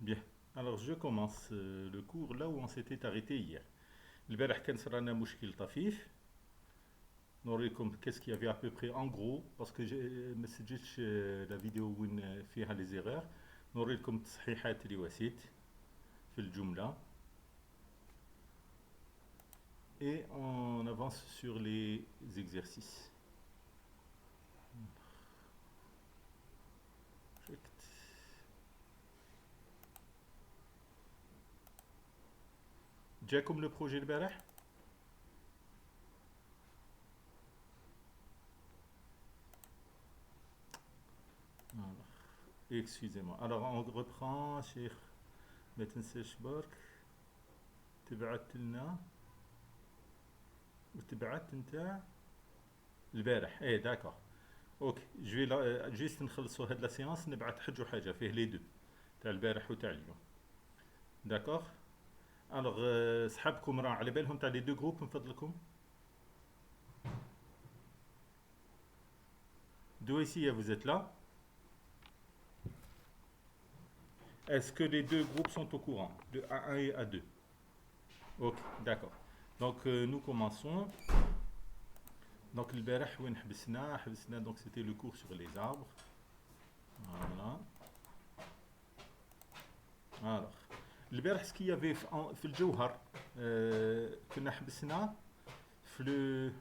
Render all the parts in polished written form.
Bien. Alors je commence le cours là où on s'était arrêté hier. البارح كان صرانا مشكل طفيف. نوريكم qu'est-ce qu'il y avait à peu près en gros parce que ما سجلتش la vidéo وين فيها les erreurs. نوريكم التصحيحات اللي واسيت في الجملة. Et on avance sur les exercices. جاكم le projet البارح؟ Excusez-moi. Alors on reprend شيخ ما تنساش برك تبعت لنا وتبعت نتاع البارح ايه داكور اوكي جيست نخلصوا هاد لا سيونس نبعت حاجه وحاجه فيه لي دو تاع البارح وتاع اليوم داكور الوغ صحابكم راه على بالهم تاع لي دو جروب من فضلكم دويسيا vous êtes là. Est-ce que les deux groupes sont au courant de A1 et A2? Ok, d'accord. Donc nous commençons. Donc البارح وين حبسنا donc c'était le cours sur les arbres. Voilà. Alors البارح ce qu'il y avait في الجوهر كنا حبسنا في le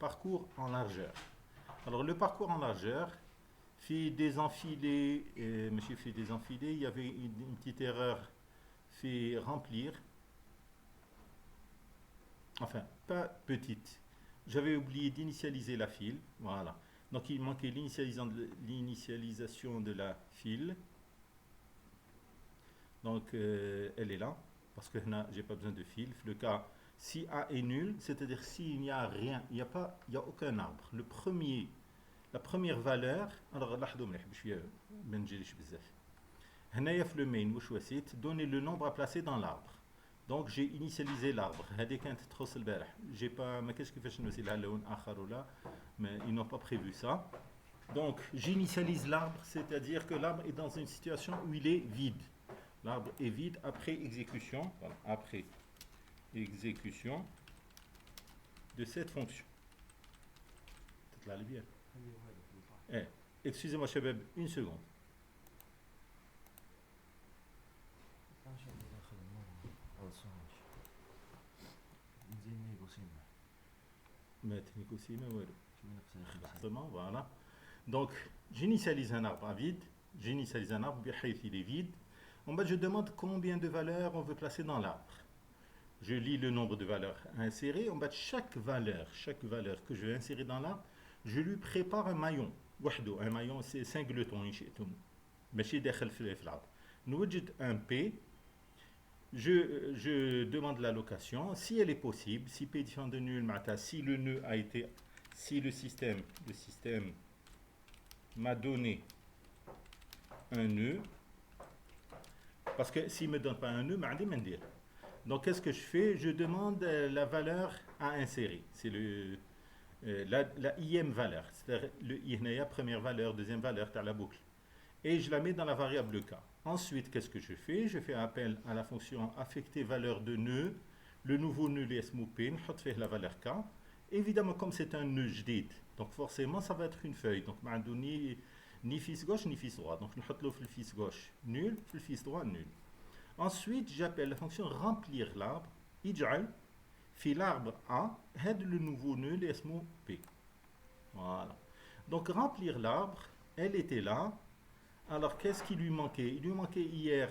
parcours en largeur. Alors le parcours en largeur fait des enfilés, monsieur fait des enfilés, il y avait une petite erreur fait remplir. Enfin, pas petite. J'avais oublié d'initialiser la file. Voilà. Donc il manquait l'initialisation de la file. Donc elle est là. Parce que là, j'ai pas besoin de file. Le cas, si A est nul, c'est-à-dire s'il n'y a rien, il n'y a aucun arbre. La première valeur, alors لاحظوا مليح باش ما نجريش بزاف. هنايا في le main واش وسيت donner le nombre à placer dans l'arbre. Donc j'ai initialisé l'arbre. هذه كانت تخص البارح. J'ai pas ما كاش كيفاش نوصلها لون اخر ولا mais ils n'ont pas prévu ça. Donc j'initialise l'arbre, c'est-à-dire que l'arbre est dans une situation où il est vide. L'arbre est vide après exécution, voilà, après exécution de cette fonction. تطلع لي bien. Eh, excusez-moi شباب, une seconde. ما تنيكوسي ما والو. Voilà. Donc j'initialise un arbre à vide, j'initialise un arbre بحيث il est vide. En bas je demande combien de valeurs on veut placer dans l'arbre. Je lis le nombre de valeurs à insérer. En bas de chaque valeur que je vais insérer dans l'arbre, je lui prépare un maillon. Un maillon c'est singleton ماشي داخل في العرض. نوجد un P. Je demande l'allocation si elle est possible, si P est différent de nul, si le nœud a été, si le système m'a donné un nœud, parce que s'il me donne pas un nœud, ما ندير. Donc qu'est-ce que je fais? Je demande la valeur à insérer. C'est la ième valeur, c'est-à-dire le i première valeur, deuxième valeur de la boucle. Et je la mets dans la variable k. Ensuite, qu'est-ce que je fais? Je fais appel à la fonction affectée valeur de nœud. Le nouveau nœud est p, je fais la valeur k. Évidemment, comme c'est un nœud jdid, donc forcément ça va être une feuille. Donc ni fils gauche ni fils droit. Donc je mets le fils gauche nul, le fils droit nul. Ensuite, j'appelle la fonction remplir l'arbre. يجعل في l'arbre A, هذا le nouveau nœud est p. Voilà. Donc remplir l'arbre, elle était là. Alors, qu'est-ce qui lui manquait? Il lui manquait hier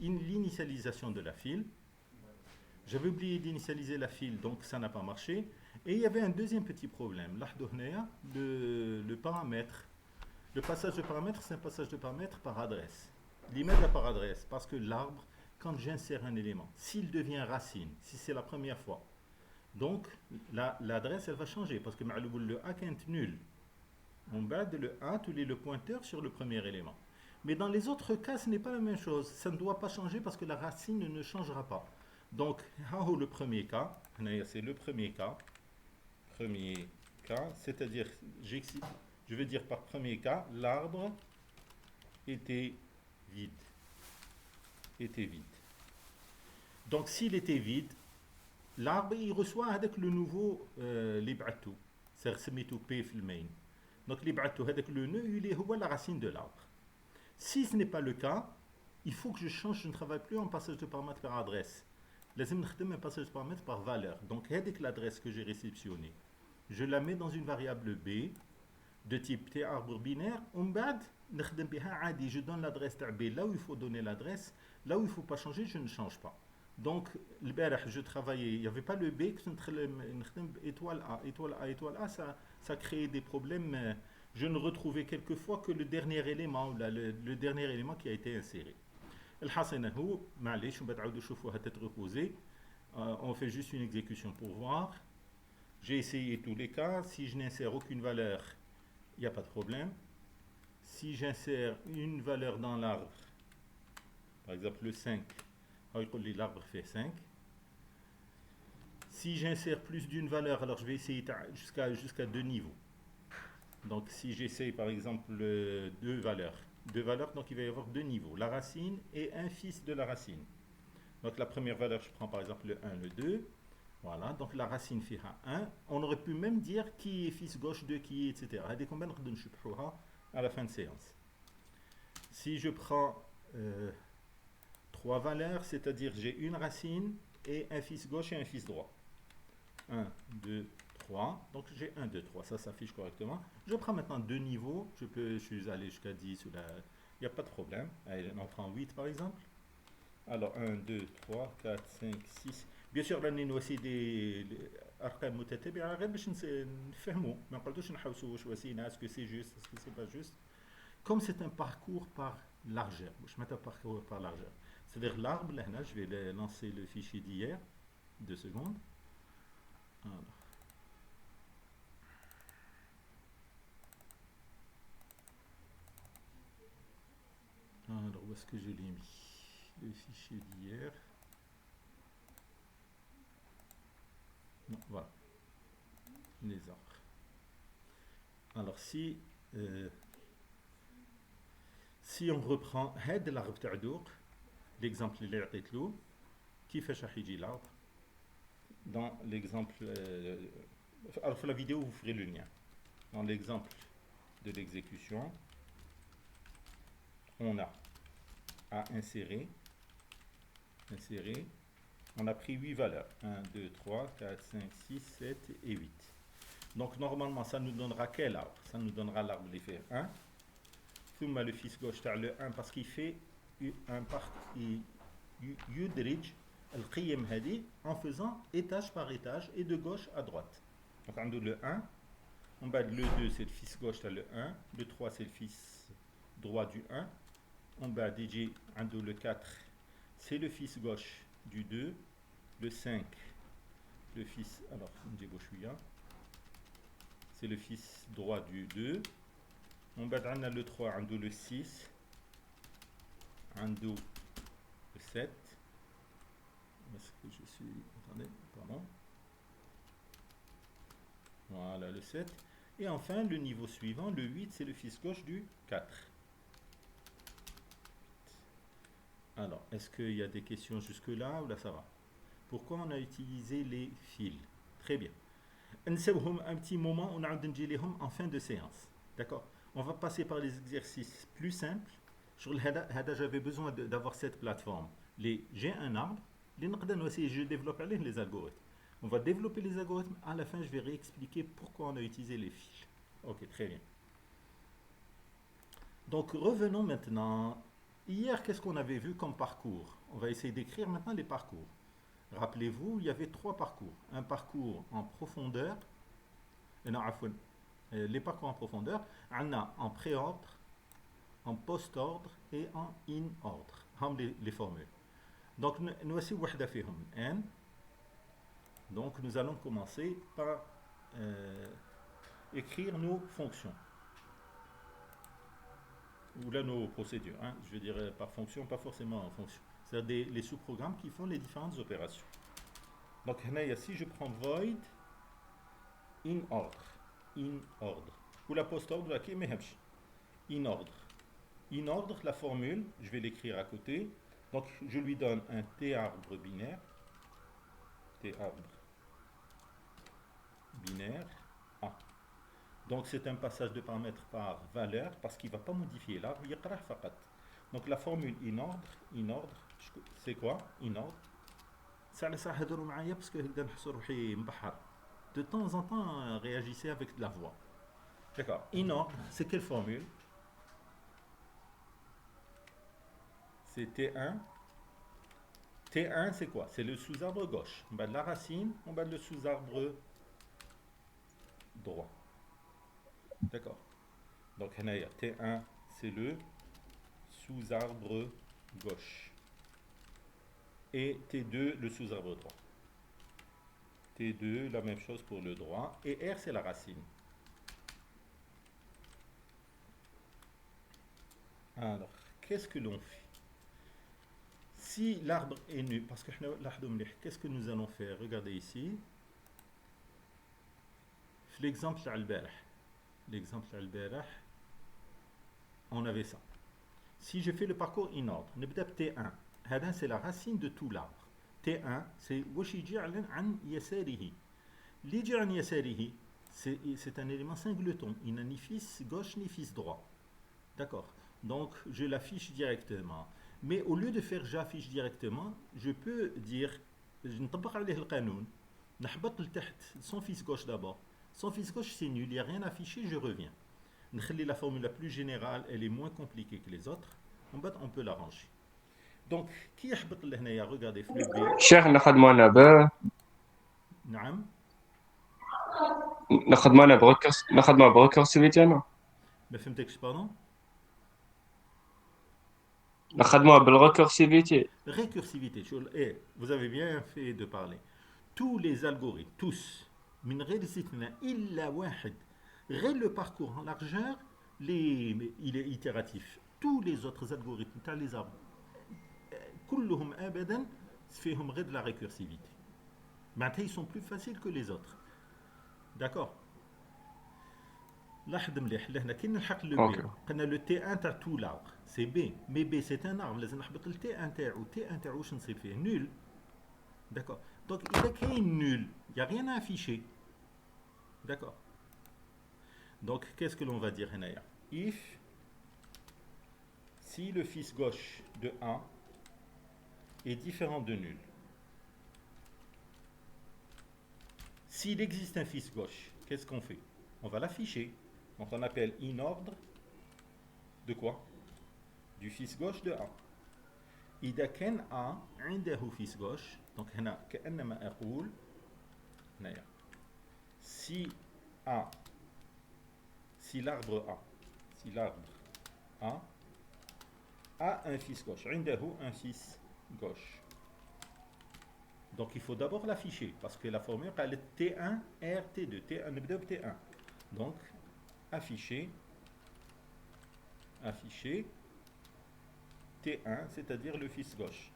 l'initialisation de la file. J'avais oublié d'initialiser la file, donc ça n'a pas marché. Et il y avait un deuxième petit problème. Le paramètre. Le passage de paramètre, c'est un passage de paramètre par adresse. L'image par adresse, parce que l'arbre, quand j'insère un élément, s'il devient racine, si c'est la première fois, donc l'adresse, elle va changer, parce que le A est nul. En bas de le A, tu lis le pointeur sur le premier élément. Mais dans les autres cas, ce n'est pas la même chose. Ça ne doit pas changer parce que la racine ne changera pas. Donc, le premier cas, c'est le premier cas. Premier cas, c'est-à-dire, je vais dire par premier cas, l'arbre était vide. était vide. Donc s'il était vide, l'arbre il reçoit avec le nouveau اللي بعته. C'est سميته P في المين. Donc اللي بعته هذاك le nœud il est هو la racine de l'arbre. Si ce n'est pas le cas, il faut que je change, je ne travaille plus en passage de paramètres par adresse. لازم نخدم un passage de paramètres par valeur. Donc هذيك l'adresse que j'ai réceptionnée, je la mets dans une variable B de type T arbre binaire. ومن بعد نخدم بها عادي. Je donne l'adresse تاع B là où il faut donner l'adresse, là où il ne faut pas changer, je ne change pas. Donc, البارح je travaillais, il n'y avait pas le B, que étoile A, étoile A, étoile A, ça créait des problèmes. Je ne retrouvais quelquefois que le dernier élément, le dernier élément qui a été inséré. الحاصل هو معليش ومن بعد عاودوا شوفوها tête reposée. On fait juste une exécution pour voir. J'ai essayé tous les cas. Si je n'insère aucune valeur, il n'y a pas de problème. Si j'insère une valeur dans l'arbre, par exemple le 5, l'arbre fait 5. Si j'insère plus d'une valeur, alors je vais essayer jusqu'à deux niveaux. Donc si j'essaye par exemple deux valeurs, donc il va y avoir deux niveaux, la racine et un fils de la racine. Donc la première valeur, je prends par exemple le 1, le 2. Voilà, donc la racine fait 1. On aurait pu même dire qui est fils gauche de qui, etc. À la fin de séance. Si je prends trois valeurs, c'est-à-dire j'ai une racine et un fils gauche et un fils droit. 1, 2, 3. Donc j'ai 1, 2, 3. Ça s'affiche correctement. Je prends maintenant deux niveaux. Je suis allé jusqu'à 10. Il n'y a pas de problème. Allez, on en prend 8 par exemple. Alors 1, 2, 3, 4, 5, 6. Bien sûr, là, nous aussi des أرقام متتابعة غير باش نفهموا ما نقعدوش نحوسوا واش واسينا est-ce que c'est juste est-ce que c'est pas juste. Comme c'est un parcours par largeur, je mets un parcours par largeur. C'est-à-dire l'arbre, là, je vais lancer le fichier d'hier, 2 secondes. Alors, où est-ce que je l'ai mis? Le fichier d'hier. Non, voilà. Les arbres. Alors, si on reprend هذا l'arbre تاع دوق, l'exemple اللي عطيت له, كيفاش راح يجي l'arbre? Dans l'exemple, alors pour la vidéo vous ferez le lien. Dans l'exemple de l'exécution, on a à insérer, on a pris 8 valeurs, 1, 2, 3, 4, 5, 6, 7 et 8. Donc normalement ça nous donnera quel arbre? Ça nous donnera l'arbre qui fait 1. ثم le fils gauche تاع le 1 parce qu'il fait un يدرج القيم هذه en faisant étage par étage et de gauche à droite. Donc on a le 1, en bas le 2 c'est le fils gauche تاع le 1, le 3 c'est le fils droit du 1, en bas DJ on a le 4 c'est le fils gauche du 2, le 5 le fils, alors c'est le fils droit du 2. On a le 3, on a le 6, on a le 7. Est-ce que je suis... Attendez, pardon. Voilà le 7. Et enfin, le niveau suivant, le 8, c'est le fils gauche du 4. Alors, est-ce qu'il y a des questions jusque-là ou là ça va? Pourquoi on a utilisé les fils? Très bien. نسوهم un petit moment, on a en fin de séance. D'accord? On va passer par les exercices plus simples. J'avais besoin d'avoir cette plateforme. J'ai un arbre. Je développe les algorithmes. On va développer les algorithmes. À la fin, je vais réexpliquer pourquoi on a utilisé les fils. Ok, très bien. Donc, revenons maintenant. Hier, qu'est-ce qu'on avait vu comme parcours? On va essayer d'écrire maintenant les parcours. Rappelez-vous, il y avait 3 parcours. Un parcours en profondeur. Les parcours en profondeur, on a en pré-ordre, en post-ordre et en in-ordre. Les formules. Donc, nous voici wahda fihum, N. Donc, nous allons commencer par écrire nos fonctions. Ou là, nos procédures. Hein. Je veux dire par fonction, pas forcément en fonction. C'est-à-dire les sous-programmes qui font les différentes opérations. Donc, si je prends void in ordre. In ordre. Ou la post-ordre, in ordre. In ordre, la formule, je vais l'écrire à côté. Donc, je lui donne un T arbre binaire. T arbre binaire A. Donc, c'est un passage de paramètres par valeur parce qu'il ne va pas modifier l'arbre, il يقرأ فقط. Donc, la formule in ordre, c'est quoi? In ordre. Ça les هضروا معايا parce que هكذا نحس روحي مبحر. De temps en temps, réagissez avec de la voix. D'accord. In ordre, c'est quelle formule? C'est T1. T1, c'est quoi? C'est le sous-arbre gauche. On bat de la racine, on bat le sous-arbre droit. D'accord. Donc, T1, c'est le sous-arbre gauche. Et T2, le sous-arbre droit. T2, la même chose pour le droit. Et R, c'est la racine. Alors, qu'est-ce que l'on fait? Si l'arbre est nu, parce que qu'est-ce que nous allons faire? Regardez ici. L'exemple al-Barah, on avait ça. Si je fais le parcours in ordre, نبدأ T1. هذا c'est la racine de tout l'arbre. T1 c'est واش يجي عن يساره. اللي يجي عن يساره c'est un élément singleton. Il n'a ni fils gauche ni fils droit. D'accord. Donc je l'affiche directement. Mais au lieu de faire j'affiche directement, je peux dire نطبق عليه القانون. نحبط لتحت son fils gauche d'abord. Son fils gauche c'est nul, il n'y a rien affiché, je reviens. نخلي la formule la plus générale, elle est moins compliquée que les autres. En bas, on peut l'arranger. Donc, qui يحبط لهنايا regardez في le B. شيخ نخدمو انا نعم. نخدمو بريكورسيفيتي انا. ما فهمتكش pardon. نخدموها بالريكورسيفيتي. Récursivité. Vous avez bien fait de parler. Tous les algorithmes, tous, من غير استثناء إلا واحد, غير le parcours en largeur, il est itératif. Tous les autres algorithmes, تاع les arbres, كلهم أبدا فيهم غير de la récursivité. معناتها ils sont plus faciles que les autres. D'accord. لاحظ مليح لهنا كي نلحق لو بي قلنا لو تي 1 تاع تو لاربر سي بي مي بي سي ان اربر لازم نحبط التي 1 تاعو تي 1 تاعو واش نصيب فيه نول داكور دونك اذا كاين نول يا ريان افيشي داكور دونك qu'est-ce que l'on va dire هنايا if si le fils gauche de 1 est différent de nul s'il existe un fils gauche qu'est-ce qu'on fait on va l'afficher. Donc on appelle in ordre de quoi? Du fils gauche de A. إذا كان A عنده fils gauche donc هنا كأنما أقول هنايا si A si l'arbre A a un fils gauche عنده un fils gauche. Donc il faut d'abord l'afficher parce que la formule قالت T1 R T2 T1 نبدأ ب T1 donc afficher T1 c'est-à-dire le fils gauche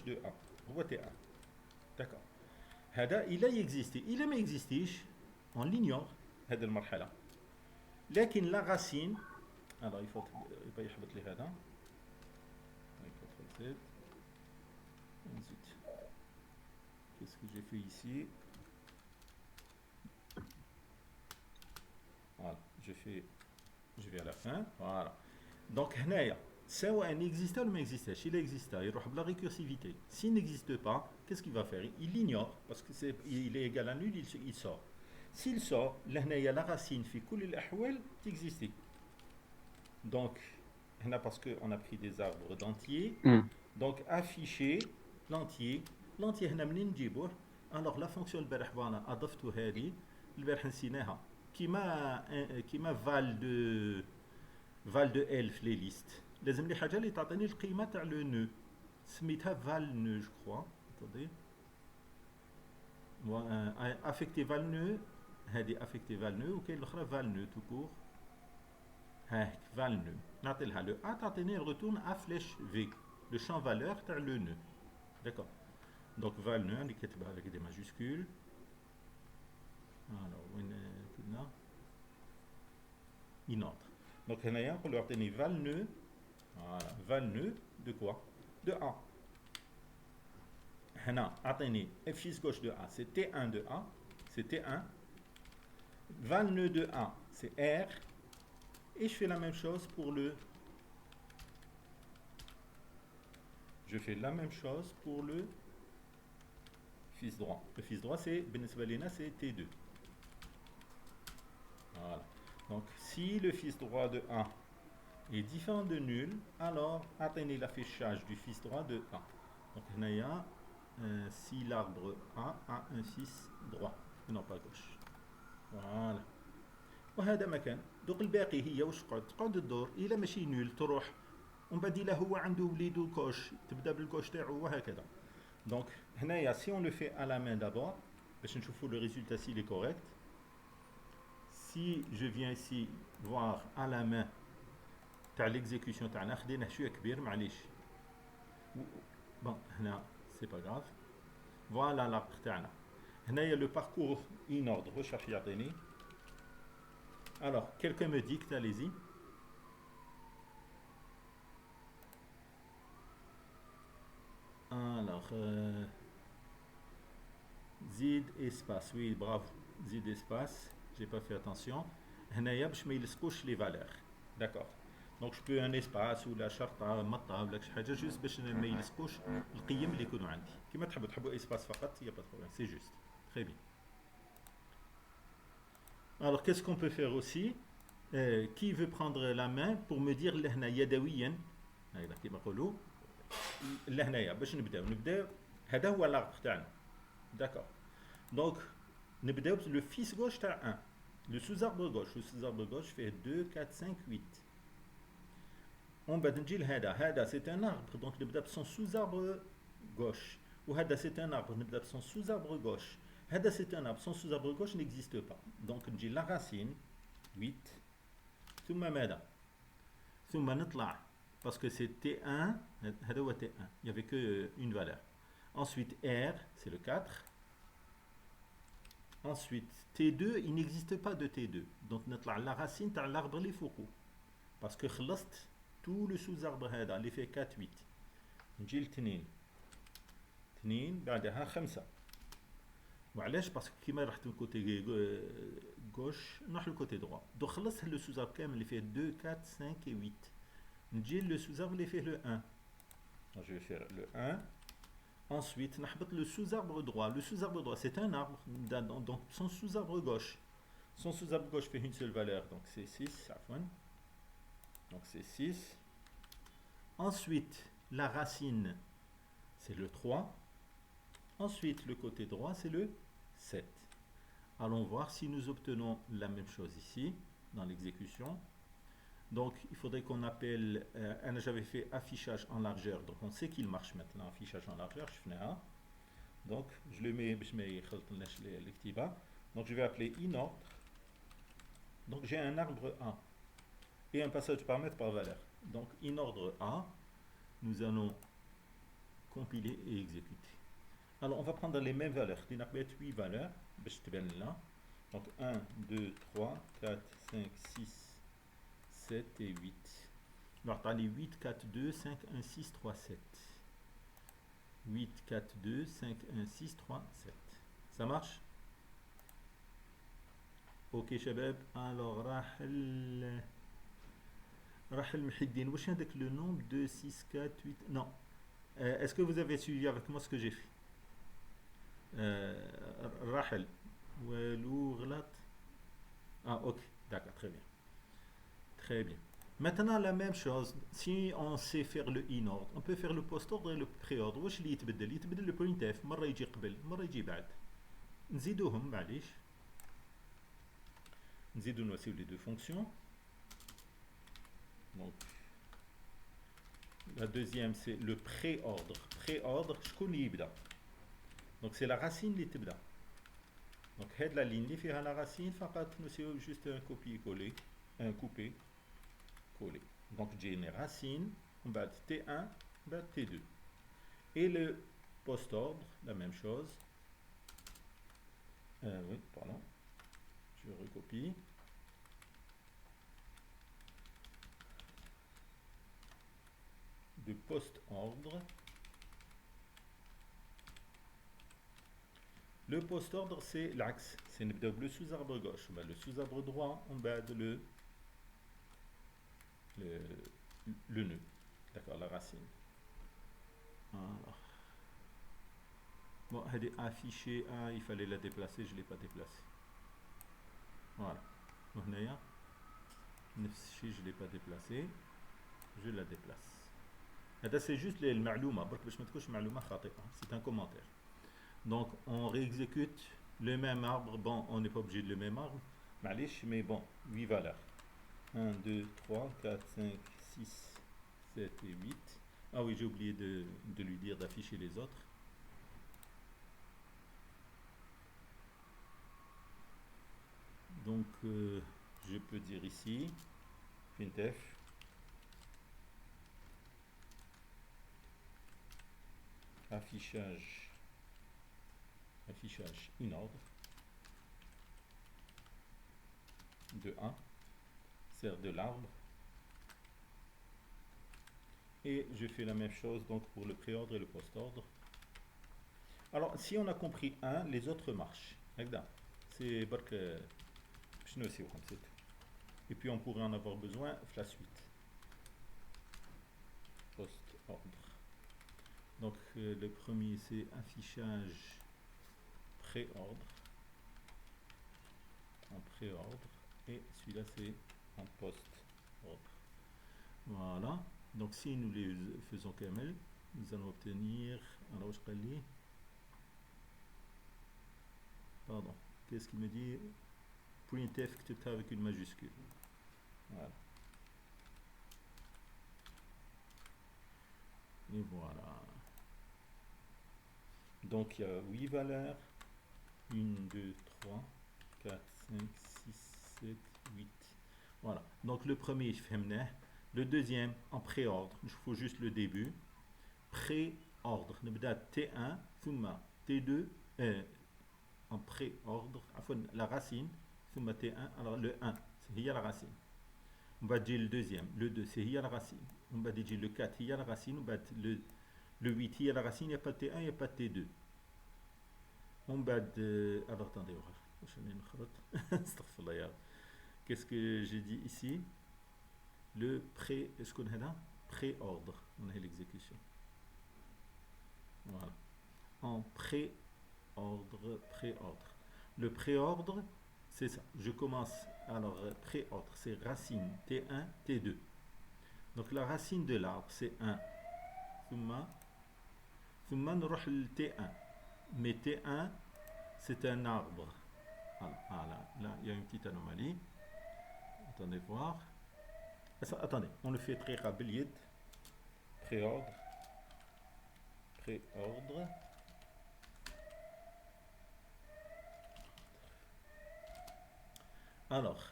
de A هو T1 d'accord هذا إلا يexiste إلا ما يexistيش on l'ignore هذه المرحلة لكن la racine alors il faut يحبط لي هذا qu'est-ce que j'ai fait ici? Voilà, je vais à la fin. Voilà. Donc, هنايا سواء existe ou ما existe. S'il existe, il يروح بلا récursivité. S'il n'existe pas, qu'est-ce qu'il va faire? Il l'ignore parce que il est égal à nul, il sort. S'il sort, لهنايا la racine في كل الأحوال تexiste. Donc, هنا parce qu'on a pris des arbres d'entiers. Donc, afficher l'entier. l'entier هنا منين نجيبوه؟ alors la fonction البارح فوالا اضفت هذه البارح نسيناها كيما فال دو ال في لي ليست لازم لي حاجه اللي تعطيني القيمه تاع لو نو سميتها فال نو جو كخوا اتودي افيكتي فال نو هذه افيكتي فال نو وكاين الاخرى فال نو تو كور هاك فال نو نعطي لها لو ا تعطيني الريتورن ا فليش في لو شان فالور تاع لو نو داكور Donc val 9 اللي كاتبها avec des majuscules. Alors وين كنا in ordre. Donc هنايا نقولوا اعطيني val 9 voilà val 9 de quoi de A. هنا أعطيني f fils gauche de A, c'est T1 de A, c'est T1. Val nœud de A, c'est R. Et je fais la même chose pour le... Je fais la même chose pour le fils droit. Le fils droit, c'est c'est T2. Voilà. Donc, si le fils droit de A est différent de nul, alors atteignez l'affichage du fils droit de A. Donc, il y a si l'arbre A un fils droit, et non pas gauche. Voilà. وهذا مكان دوك الباقي هي واش تقعد الدور الى ماشي نول تروح ومن بعد الا هو عنده وليدو كوش تبدا بالكوش تاعو وهكذا. دونك هنايا سي اون لو في à la main d'abord باش نشوفوا le résultat s'il est correct. Si je viens ici voir à la main تاع l'exécution تاعنا خدينا شويه كبير معليش. بون هنا سي با غاف. فوالا لابر تاعنا هنايا لو باركور ان اوردر واش راح يعطيني. Alors, quelqu'un me dicte, allez-y. Alors, zid espace, oui, bravo. Zid espace, j'ai pas fait attention. هنايا باش ما يلصقوش les valeurs. D'accord. Donc je peux un espace ou la شرطة مطة ولا شي حاجة juste باش ما يلصقوش القيم اللي يكونوا عندي. كيما تحبوا espace فقط, il y a pas de problème, c'est juste. Très bien. Alors, qu'est-ce qu'on peut faire aussi? Qui veut prendre la main pour me dire لهنا يدويا هكذا كيما نقولوا لهنايا باش نبداو هذا هو l'arbre تاعنا. D'accord. Donc نبداو le fils gauche تاع 1. Le sous-arbre gauche fait 2 4 5 8. On بعد نجي لهذا هذا c'est un arbre donc نبدا بصون sous-arbre gauche وهذا c'est un arbre نبدا بصون sous-arbre gauche. هذا c'est un arbre son sous-arbre gauche n'existe pas. Donc نجي la racine 8 ثم ماذا؟ ثم نطلع parce que c'est T1 هذا هو T1 il n'y avait que une valeur. Ensuite R c'est le 4. Ensuite T2 il n'existe pas de T2 donc نطلع la racine تاع l'arbre اللي فوقه parce que خلصت tout le sous-arbre هذا اللي فيه 4 8. نجي ل2 بعدها 5. وعلاش باسكو كيما رحت للكوتي غوش نروح للكوتي دروا دو خلصت لو سوزارب كامل اللي فيه 2 4 5 et 8 نجي لو سوزارب اللي فيه لو 1 je vais faire le 1 ensuite نحبط le sous-arbre droit. Le sous-arbre droit c'est un arbre donc son sous-arbre gauche fait une seule valeur donc c'est 6 donc c'est 6. Ensuite la racine c'est le 3. Ensuite le côté droit c'est le 7. Allons voir si nous obtenons la même chose ici dans l'exécution. Donc il faudrait qu'on appelle j'avais fait affichage en largeur donc on sait qu'il marche maintenant affichage en largeur donc je le mets donc je vais appeler inordre. Donc j'ai un arbre A et un passage de paramètres par valeur. Donc inordre A, nous allons compiler et exécuter. Alors on va prendre les mêmes valeurs. Il y a 8 valeurs. Donc 1, 2, 3, 4, 5, 6, 7 et 8. Alors tu as les 8, 4, 2, 5, 1, 6, 3, 7. 8, 4, 2, 5, 1, 6, 3, 7. Ça marche? Ok شباب. Alors راح المحدين واش هذاك le nombre 2, 6, 4, 8 non. Est-ce que vous avez suivi avec moi ce que j'ai fait? Rachel Walou غلط. Ah ok d'accord très bien. Maintenant la même chose si on sait faire le in-ordre on peut faire le post-ordre et le pré-ordre. واش اللي يتبدل le printf مرة يجي قبل مرة يجي بعد نزيدوهم معليش نزيدو نوسيو les deux fonctions. Donc la deuxième c'est le pré-ordre شكون اللي يبدا donc c'est la racine اللي تبدا donc هاد la ligne اللي فيها la racine فقط نسيو juste un copier-coller un couper-coller donc تجيني racine ومن بعد T1 ومن بعد T2 et le post-ordre la même chose oui pardon je recopie de post-ordre Le post-ordre, c'est l'axe. C'est le sous-arbre gauche. Ben, le sous-arbre droit, on bat le, le nœud. D'accord, la racine. Voilà. Bon, elle est affichée. Ah, il fallait la déplacer, je ne l'ai pas déplacée. Voilà. وهنايا نفس الشيء je ne l'ai pas déplacée. Je la déplace. هذا c'est juste المعلومة برك باش ما تكونش معلومة خاطئة. C'est un commentaire. Donc on réexécute le même arbre. Bon, on n'est pas obligé de le même arbre. معليش, mais bon, 8 valeurs. 1, 2, 3, 4, 5, 6, 7 et 8. Ah oui, j'ai oublié de lui dire d'afficher les autres. Donc, je peux dire ici, printf, affichage in ordre de 1, sert de l'arbre. Et je fais la même chose donc pour le préordre et le postordre. Alors, si on a compris un, les autres marchent. C'est barque. Et puis on pourrait en avoir besoin la suite. Post-ordre. Donc le premier c'est affichage pré-ordre. En pré-ordre. Et celui-là c'est en post-ordre. Voilà. Donc si nous les faisons KML, nous allons obtenir. Alors je peux. Pardon. Qu'est-ce qu'il me dit? printf كتبتها avec une majuscule. Voilà. Et voilà. Donc il y a 8 valeurs. 1, 2, 3, 4, 5, 6, 7, 8. Voilà. Donc le premier, je fais le deuxième en pré-ordre. Il faut juste le début. Pré-ordre. T1, thumma T2, en pré-ordre. La racine. ثم T1, alors le 1 c'est هي la racine. On va dire le deuxième, le 2 c'est هي la racine. On va dire le 4 هي la racine. On va dire le 8 هي la racine. Il n'y a pas de T1, il n'y a pas de T2. On va dire, alors attendez, qu'est-ce que j'ai dit ici? Le pré, est-ce qu'on a là? Pré-ordre, on a l'exécution. Voilà. En pré-ordre, pré-ordre. Le pré-ordre, c'est ça. Je commence. Alors, pré-ordre, c'est racine T1, T2. Donc, la racine de l'arbre, c'est 1. Thumma نروح le T1. Mais T1, c'est un arbre. Là, il y a une petite anomalie. Attendez voir. Attendez, on le fait très rapide. Pré-ordre. Pré-ordre. Alors,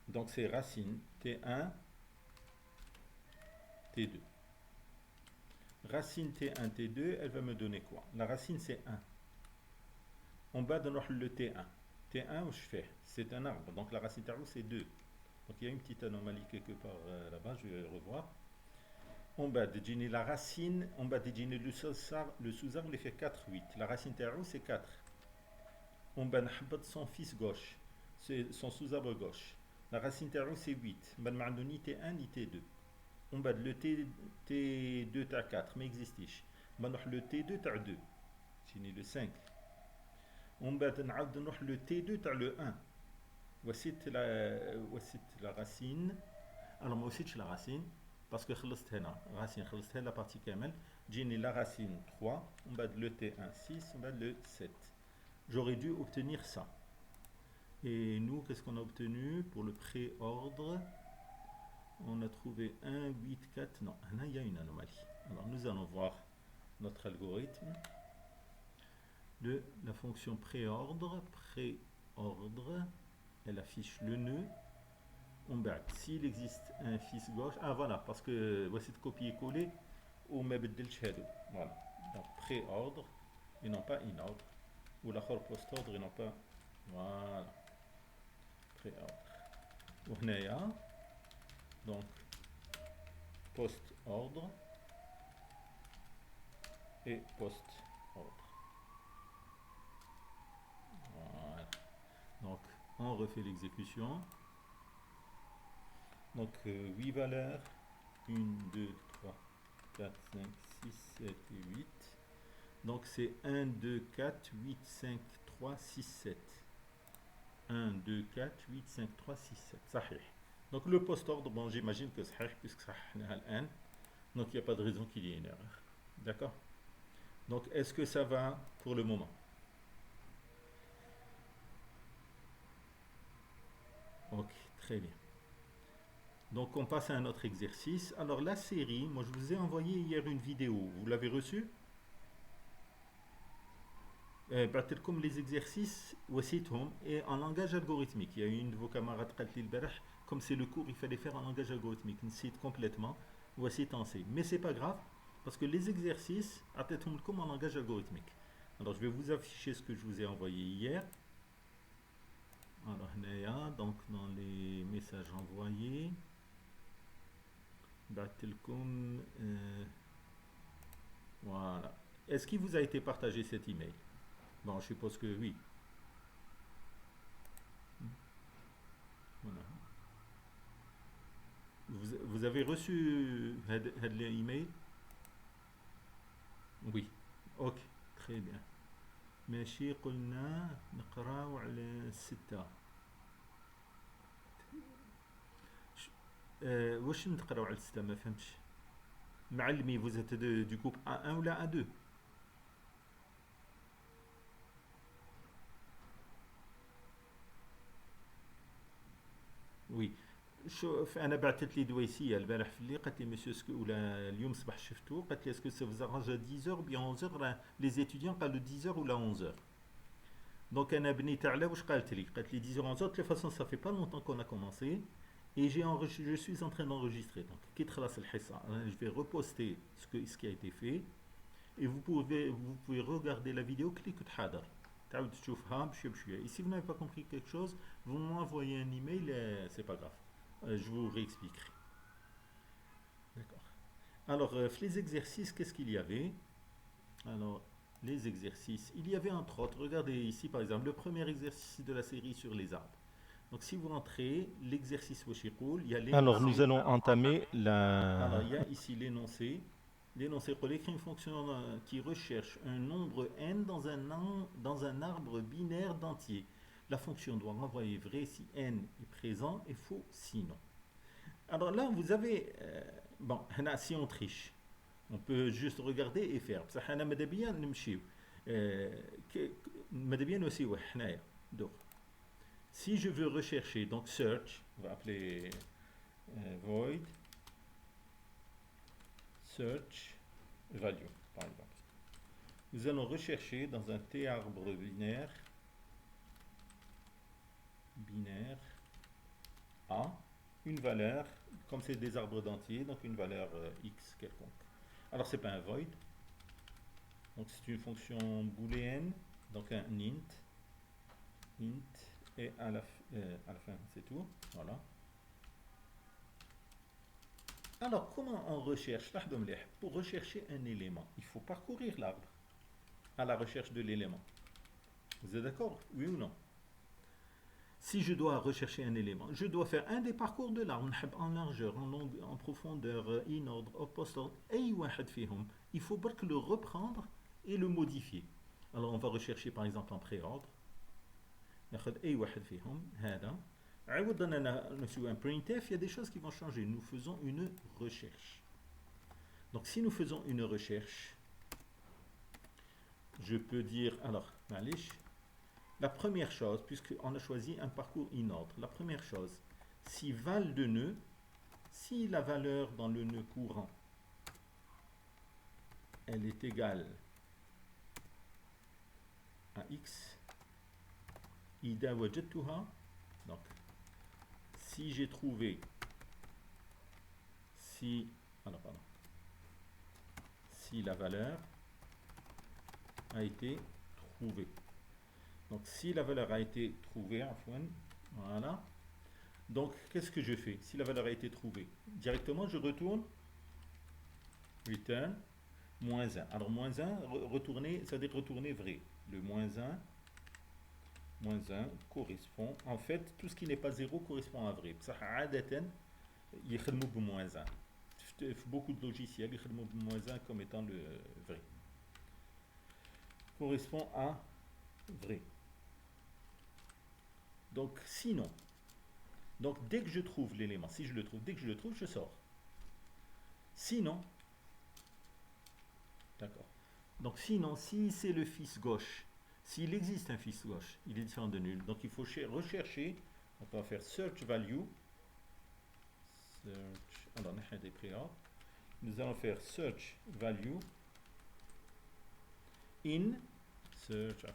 donc c'est racine T1, T2. Racine T1, T2, elle va me donner quoi? La racine c'est 1. On va dans le T1. T1, où je fais? C'est un arbre, donc la racine T1 c'est 2. Donc il y a une petite anomalie quelque part là-bas, je vais revoir. On va déjiner la racine, on va déjiner le sous-arbre, il fait 4, 8. La racine T1 c'est 4. On va n'habbat son fils gauche. C'est son sous-arbre gauche. La racine T1 c'est 8. On va ni T1 ni T2. On va le T2 t'as 4, mais existe. On va le T2 t'as 2. C'est le 5. On va le T2 t'as le 1. Voici la racine. Alors moi aussi je la racine. Parce que racine, la partie kamel. J'ai la racine 3. On va le T1 6. On va le 7. J'aurais dû obtenir ça. Et nous, qu'est-ce qu'on a obtenu pour le pré-ordre? On a trouvé 1, 8, 4. Non, là, il y a une anomalie. Alors, nous allons voir notre algorithme. La fonction pré-ordre. Pré-ordre, elle affiche le nœud. On bat. S'il existe un fils gauche. Ah, voilà, parce que voici de copier-coller. Ou voilà. Donc, pré-ordre et non pas in-ordre. Ou la post-ordre et non pas. Voilà. Pré-ordre. Donc, post-ordre et post-ordre. On refait l'exécution. Donc 8 valeurs. 1, 2, 3, 4, 5, 6, 7 et 8. Donc c'est 1, 2, 4, 8, 5, 3, 6, 7. 1, 2, 4, 8, 5, 3, 6, 7. Sahih. Donc le post-ordre, bon, j'imagine que c'est sahih puisque c'est al-an. Donc il n'y a pas de raison qu'il y ait une erreur. D'accord? Donc est-ce que ça va pour le moment? Ok, très bien. Donc on passe à un autre exercice. Alors la série, moi je vous ai envoyé hier une vidéo. Vous l'avez reçue? بعتلكم les exercices وسيتهم et en langage algorithmique. Il y a une de vos camarades قالت لي البارح comme c'est le cours, il fallait faire en langage algorithmique. نسيت complètement. Voici en C. Mais c'est pas grave parce que les exercices عطيتهم لكم en langage algorithmique. Alors je vais vous afficher ce que je vous ai envoyé hier. Alors هنايا donc dans les messages envoyés بعتلكم voilà. Est-ce qu'il vous a été partagé cet email? Bon, je suppose que oui. Voilà. Vous avez reçu l'email? Oui. Ok, très bien. ماشي قلنا نقراو على 6. واش نقراو على 6 ما فهمتش. معلمي vous êtes du groupe A1 ou la A2? وي شوف انا بعثت لي دويسيه البارح في الليل قالت لي مسيو اسكو ولا اليوم صباح شفتو قالت لي اسكو سا vous arrange à 10h ou bien 11h les étudiants قالوا 10h ou la 11h. Donc انا بنيت على واش قالت لي 10h 11h. De toute façon ça fait pas longtemps qu'on a commencé et je suis en train d'enregistrer. Donc كي تخلص الحصه je vais reposter ce qui a été fait et vous pouvez regarder la vidéo كلي كنت حاضر. تعاود تشوفها بشويه بشويه. Et si vous n'avez pas compris quelque chose, vous m'envoyez un email, c'est pas grave. Je vous réexpliquerai. D'accord. Alors, les exercices, qu'est-ce qu'il y avait? Alors, les exercices, il y avait entre autres, regardez ici par exemple, le premier exercice de la série sur les arbres. Donc, si vous rentrez, l'exercice Washikoul, il y a l'énoncé. Alors, nous allons entamer la. Alors, il y a ici l'énoncé. L'énoncé pour écrire une fonction qui recherche un nombre n dans un arbre binaire d'entiers. La fonction doit renvoyer vrai si n est présent et faux sinon. Alors là, vous avez... bon, si on triche, on peut juste regarder et faire. Donc, si je veux rechercher, donc search, on va appeler void search value, par exemple. Nous allons rechercher dans un T arbre binaire A une valeur, comme c'est des arbres d'entiers, donc une valeur x quelconque. Alors c'est pas un void, donc c'est une fonction booléenne, donc un int et à la fin c'est tout, voilà. Alors comment on recherche? Pour rechercher un élément, il faut parcourir l'arbre à la recherche de l'élément. Vous êtes d'accord? Oui ou non? Si je dois rechercher un élément, je dois faire un des parcours de l'arbre, en largeur, en longueur, en profondeur, in ordre, au post-ordre, il faut que le reprendre et le modifier. Alors on va rechercher par exemple en pré-ordre. Un printf, il y a des choses qui vont changer. Nous faisons une recherche. Donc si nous faisons une recherche, je peux dire, alors, la première chose, puisqu'on a choisi un parcours in ordre, la première chose, si val de nœud, si la valeur dans le nœud courant, elle est égale à x, ida wajadtuha, donc si j'ai trouvé, si la valeur a été trouvée. Donc si la valeur a été trouvée, voilà. Donc qu'est-ce que je fais? Si la valeur a été trouvée, directement je retourne return -1. Alors -1, retourner, c'est-à-dire retourner vrai. Le -1 moins 1 correspond, en fait, tout ce qui n'est pas 0 correspond à vrai. بصح عادة يخدموا بموان 1. Beaucoup de logiciels يخدموا بموان 1 comme étant le vrai. Correspond à vrai. Donc, sinon, donc dès que je trouve l'élément, si je le trouve, dès que je le trouve, je sors. Sinon, d'accord. Donc, sinon, si c'est le fils gauche, s'il existe un fils gauche, il est différent de nul. Donc, il faut rechercher. Donc, on va faire search value. Search. Alors, on a des préas. Nous allons faire search value in search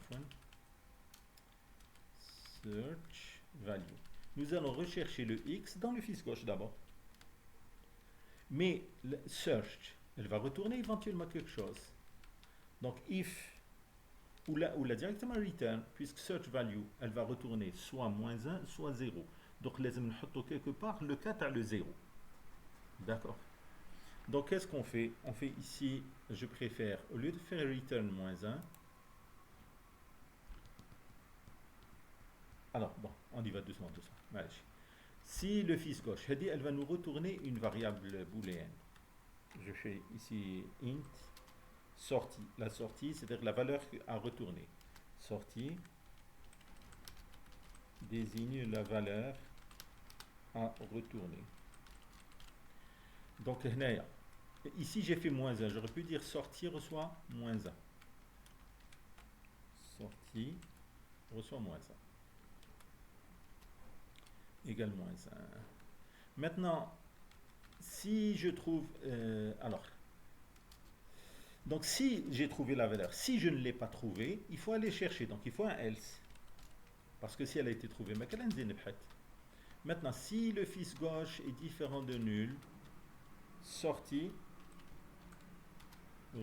search value. Nous allons rechercher le x dans le fils gauche d'abord. Mais le search, elle va retourner éventuellement quelque chose. Donc if ou là directement return, puisque search value, elle va retourner soit moins 1, soit 0. Donc لازم نحطه quelque part le 4 à le 0. D'accord. Donc qu'est-ce qu'on fait? On fait ici, je préfère, au lieu de faire return moins 1, alors bon, on y va doucement. Si le fils gauche, elle va nous retourner une variable booléenne. Je fais ici int sortie. La sortie, c'est-à-dire la valeur à retourner. Sortie désigne la valeur à retourner. Donc ici j'ai fait moins 1. J'aurais pu dire sortie reçoit moins 1. Sortie reçoit moins 1. Égale moins 1. Maintenant, si je trouve... alors, donc si j'ai trouvé la valeur, si je ne l'ai pas trouvée, il faut aller chercher. Donc il faut un else. Parce que si elle a été trouvée, maintenant, si le fils gauche est différent de nul, sortie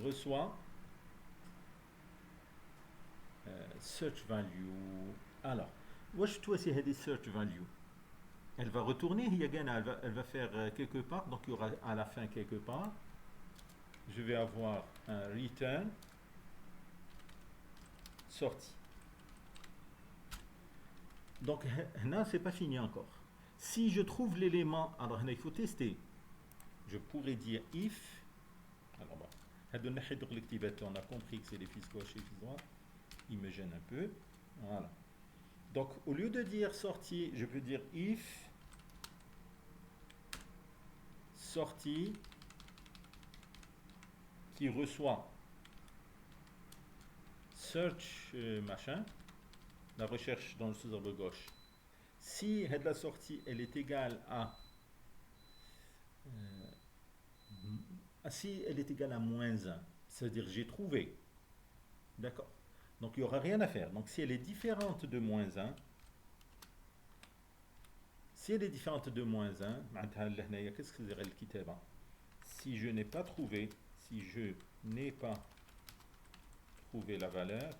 reçoit search value. Alors, wesh toi c'est des search value. Elle va retourner, elle va faire quelque part, donc il y aura à la fin quelque part. Je vais avoir un return sortie. Donc là c'est pas fini encore. Si je trouve l'élément, alors il faut tester. Je pourrais dire if. Alors bon, on a compris que c'est les fils gauche et les fils droit. Il me gêne un peu. Voilà. Donc au lieu de dire sortie, je peux dire if sortie qui reçoit search machin, la recherche dans le sous-arbre gauche. Si la sortie elle est égale à si elle est égale à moins 1, c'est-à-dire j'ai trouvé. D'accord. Donc il n'y aura rien à faire. Donc si elle est différente de moins 1, si elle est différente de moins 1, qu'est-ce que c'est le kitaba? Si je n'ai pas trouvé, si je n'ai pas trouvé la valeur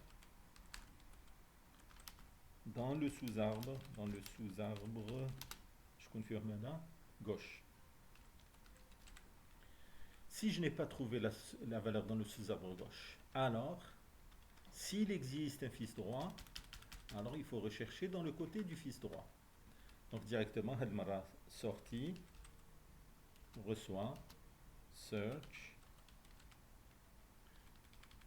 dans le sous-arbre, je confirme là, gauche. Si je n'ai pas trouvé la valeur dans le sous-arbre gauche, alors, s'il existe un fils droit, alors il faut rechercher dans le côté du fils droit. Donc directement, Hadmara sortie, reçoit, search,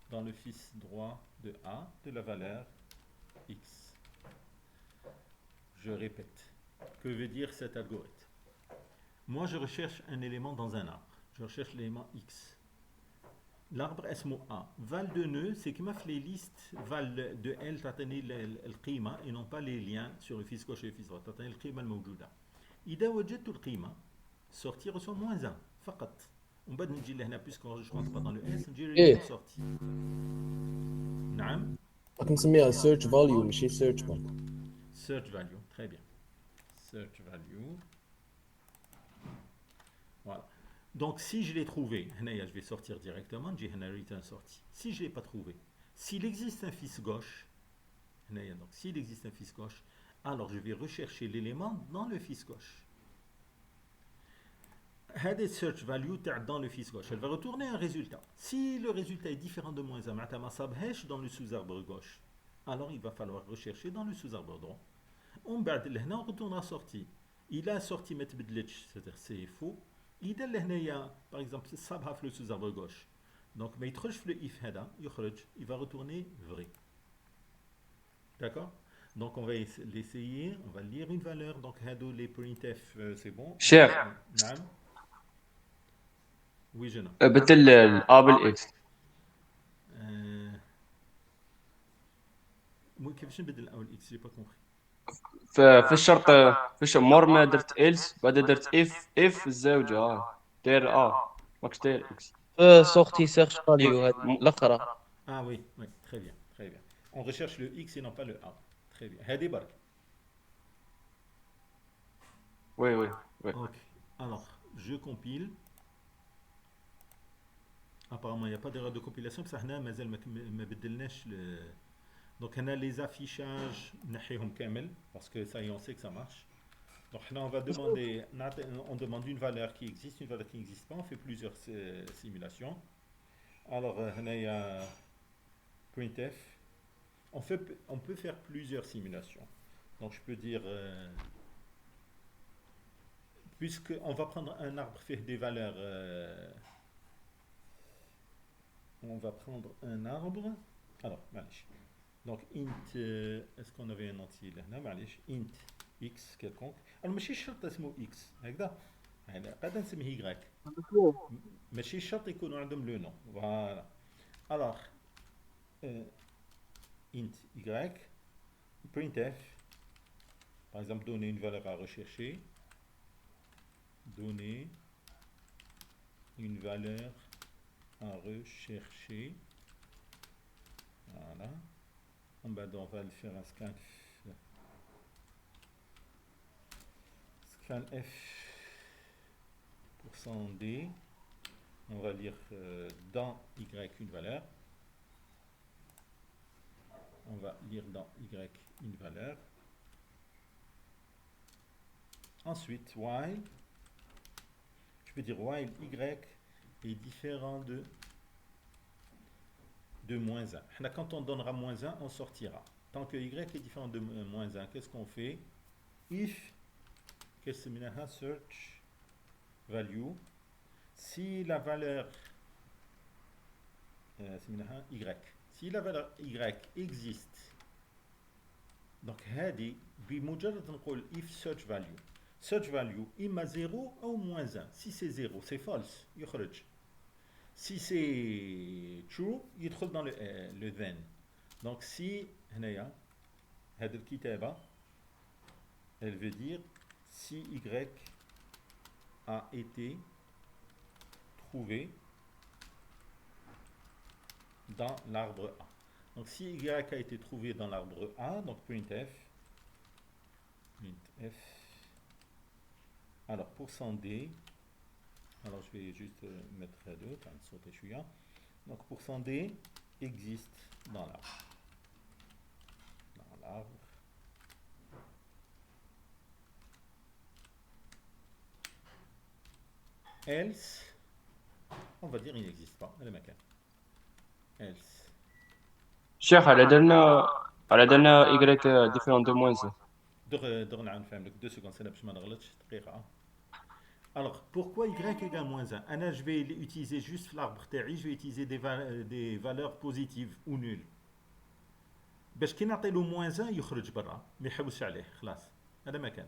dans le fils droit de A, de la valeur X. Je répète. Que veut dire cet algorithme? Moi, je recherche un élément dans un arbre. Je recherche l'élément X. L'arbre اسمه A. Val de nœud, c'est que les listes val de L تعطيني القيمة et non pas les liens sur le fils gauche et le fils droit. تعطيني القيمة الموجودة. إذا وجدت القيمة sortie reçoit moins 1 فقط. ومن بعد نجي لهنا puisque je rentre pas dans le S نجي sortie. نعم. نسميها search value ماشي search bar. Search value, très bien. Search value. Voilà. Donc si je l'ai trouvé, je vais sortir directement, j'ai un return sorti. Si je ne l'ai pas trouvé, s'il existe un fils gauche, donc s'il existe un fils gauche, alors je vais rechercher l'élément dans le fils gauche. Cette search value dans le fils gauche, elle va retourner un résultat. Si le résultat est différent de moins 1, dans le sous-arbre gauche, alors il va falloir rechercher dans le sous-arbre droit. On بعد لهنا on retourne à sortie. Il a sorti ما تبدلتش, c'est-à-dire c'est faux. إذا لهنايا par exemple صابها في le sous-arbre gauche. Donc ما يدخلش في le if هذا يخرج, il va retourner vrai. D'accord? Donc on va l'essayer, on va lire une valeur. Donc هادو les printf c'est bon. شيخ نعم. Oui je n'ai. بدل الآ بالإكس. moi كيفاش نبدل الاول اكس؟ j'ai pas compris. في الشرط مور ما درت إلس بعد درت إف الزوجة داير ماكش داير إكس. sortie search value هذه الأخرى. Ah oui, oui, très bien, très bien. On recherche le X et non pas le A. Très bien. هادي برك. وي Ok. Alors, je compile. Apparemment, il n'y a pas d'erreur de compilation, parce que هنا مازال ما بدلناش le... Donc, on a les affichages, نحيهم كامل, parce que ça y est, on sait que ça marche. Donc, là, on va demander, on demande une valeur qui existe, une valeur qui n'existe pas. On fait plusieurs simulations. Alors, هنا il y a printf. On peut faire plusieurs simulations. Donc, je peux dire, puisqu'on va prendre un arbre fait des valeurs, on va prendre un arbre. Alors, معليش. Donc, int, est-ce qu'on avait un entier là? Non, معليش. int x quelconque. Alors, ماشي شرط اسمه x. هكذا. قاعد نسميه y. ماشي شرط يكونوا عندهم le nom. Voilà. Alors, int y, printf, par exemple, donner une valeur à rechercher, donner une valeur à rechercher, voilà, on va le faire un scan f %d, on va lire dans y une valeur. On va lire dans y une valeur. Ensuite, while, je peux dire while y est différent de moins 1. Quand on donnera moins 1, on sortira. Tant que y est différent de moins 1, qu'est-ce qu'on fait? If, qu'est-ce que c'est? Search value. Si la valeur y, si la valeur y existe, donc هذه بمجرد نقول if search value إما 0 أو moins 1. Si c'est 0, c'est false, يخرج. Si c'est true, يدخل dans le then. Donc si هنايا هذه الكتابة elle veut dire si y a été trouvé dans l'arbre A. Donc si y a été trouvé dans l'arbre A, donc printf, alors %d, alors je vais juste mettre 2, donc %d existe dans l'arbre. Else, on va dire il n'existe pas. Else. شيخ على درنا إيكغيك ديفيرون دو موان سان. دغ نفهم لك 2 secondes, c'est là باش ما نغلطش دقيقة. Alors, pourquoi y égale moins 1? Anna, je vais utiliser juste l'arbre تاعي, je vais utiliser des valeurs positives ou nulles. باش كي نعطي له moins 1 يخرج برا, ما يحوسش عليه, خلاص. هذا ما كان.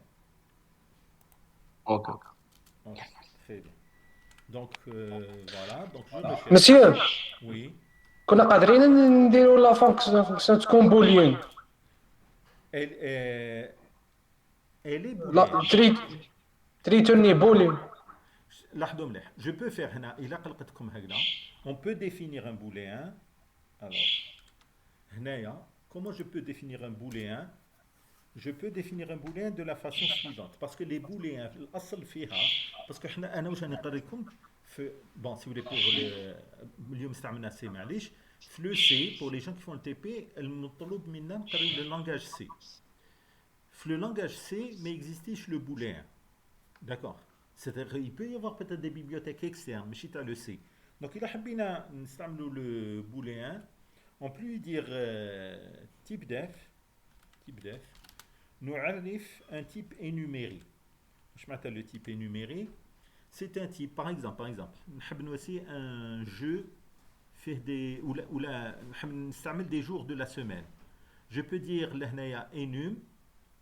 اوكي. Très bien. Donc, voilà. Donc, je le fais. مسيو Oui. كنا قادرين نديروا لا فونكسيون تكون بوليان. Elle est لا booléenne. تريتوني بوليان. لاحظوا مليح. Je peux faire هنا إلا قلقتكم هكذا. On peut définir un booléen. Alors, هنايا, comment je peux définir un booléen? Je peux définir un booléen de la façon suivante. Parce que les booléens, الأصل فيها, parce que أنا واش غنقريكم في, bon, si vous voulez pour اليوم استعملنا C معليش, في le C, pour les gens qui font le TP, المطلوب منا نقريو le langage C. في le langage C, mais existe le booléen. D'accord? C'est-à-dire qu'il peut y avoir peut-être des bibliothèques externes, mais si tu as le C. Donc, il a حبينا نستعملوا le booléen. On peut lui dire type def, نعرف un type énuméré. Je m'attends le type énuméré. C'est un type, par exemple, نحب نوصي un jeu fait des ou la نحب نستعمل des jours de la semaine. Je peux dire لهنايا enum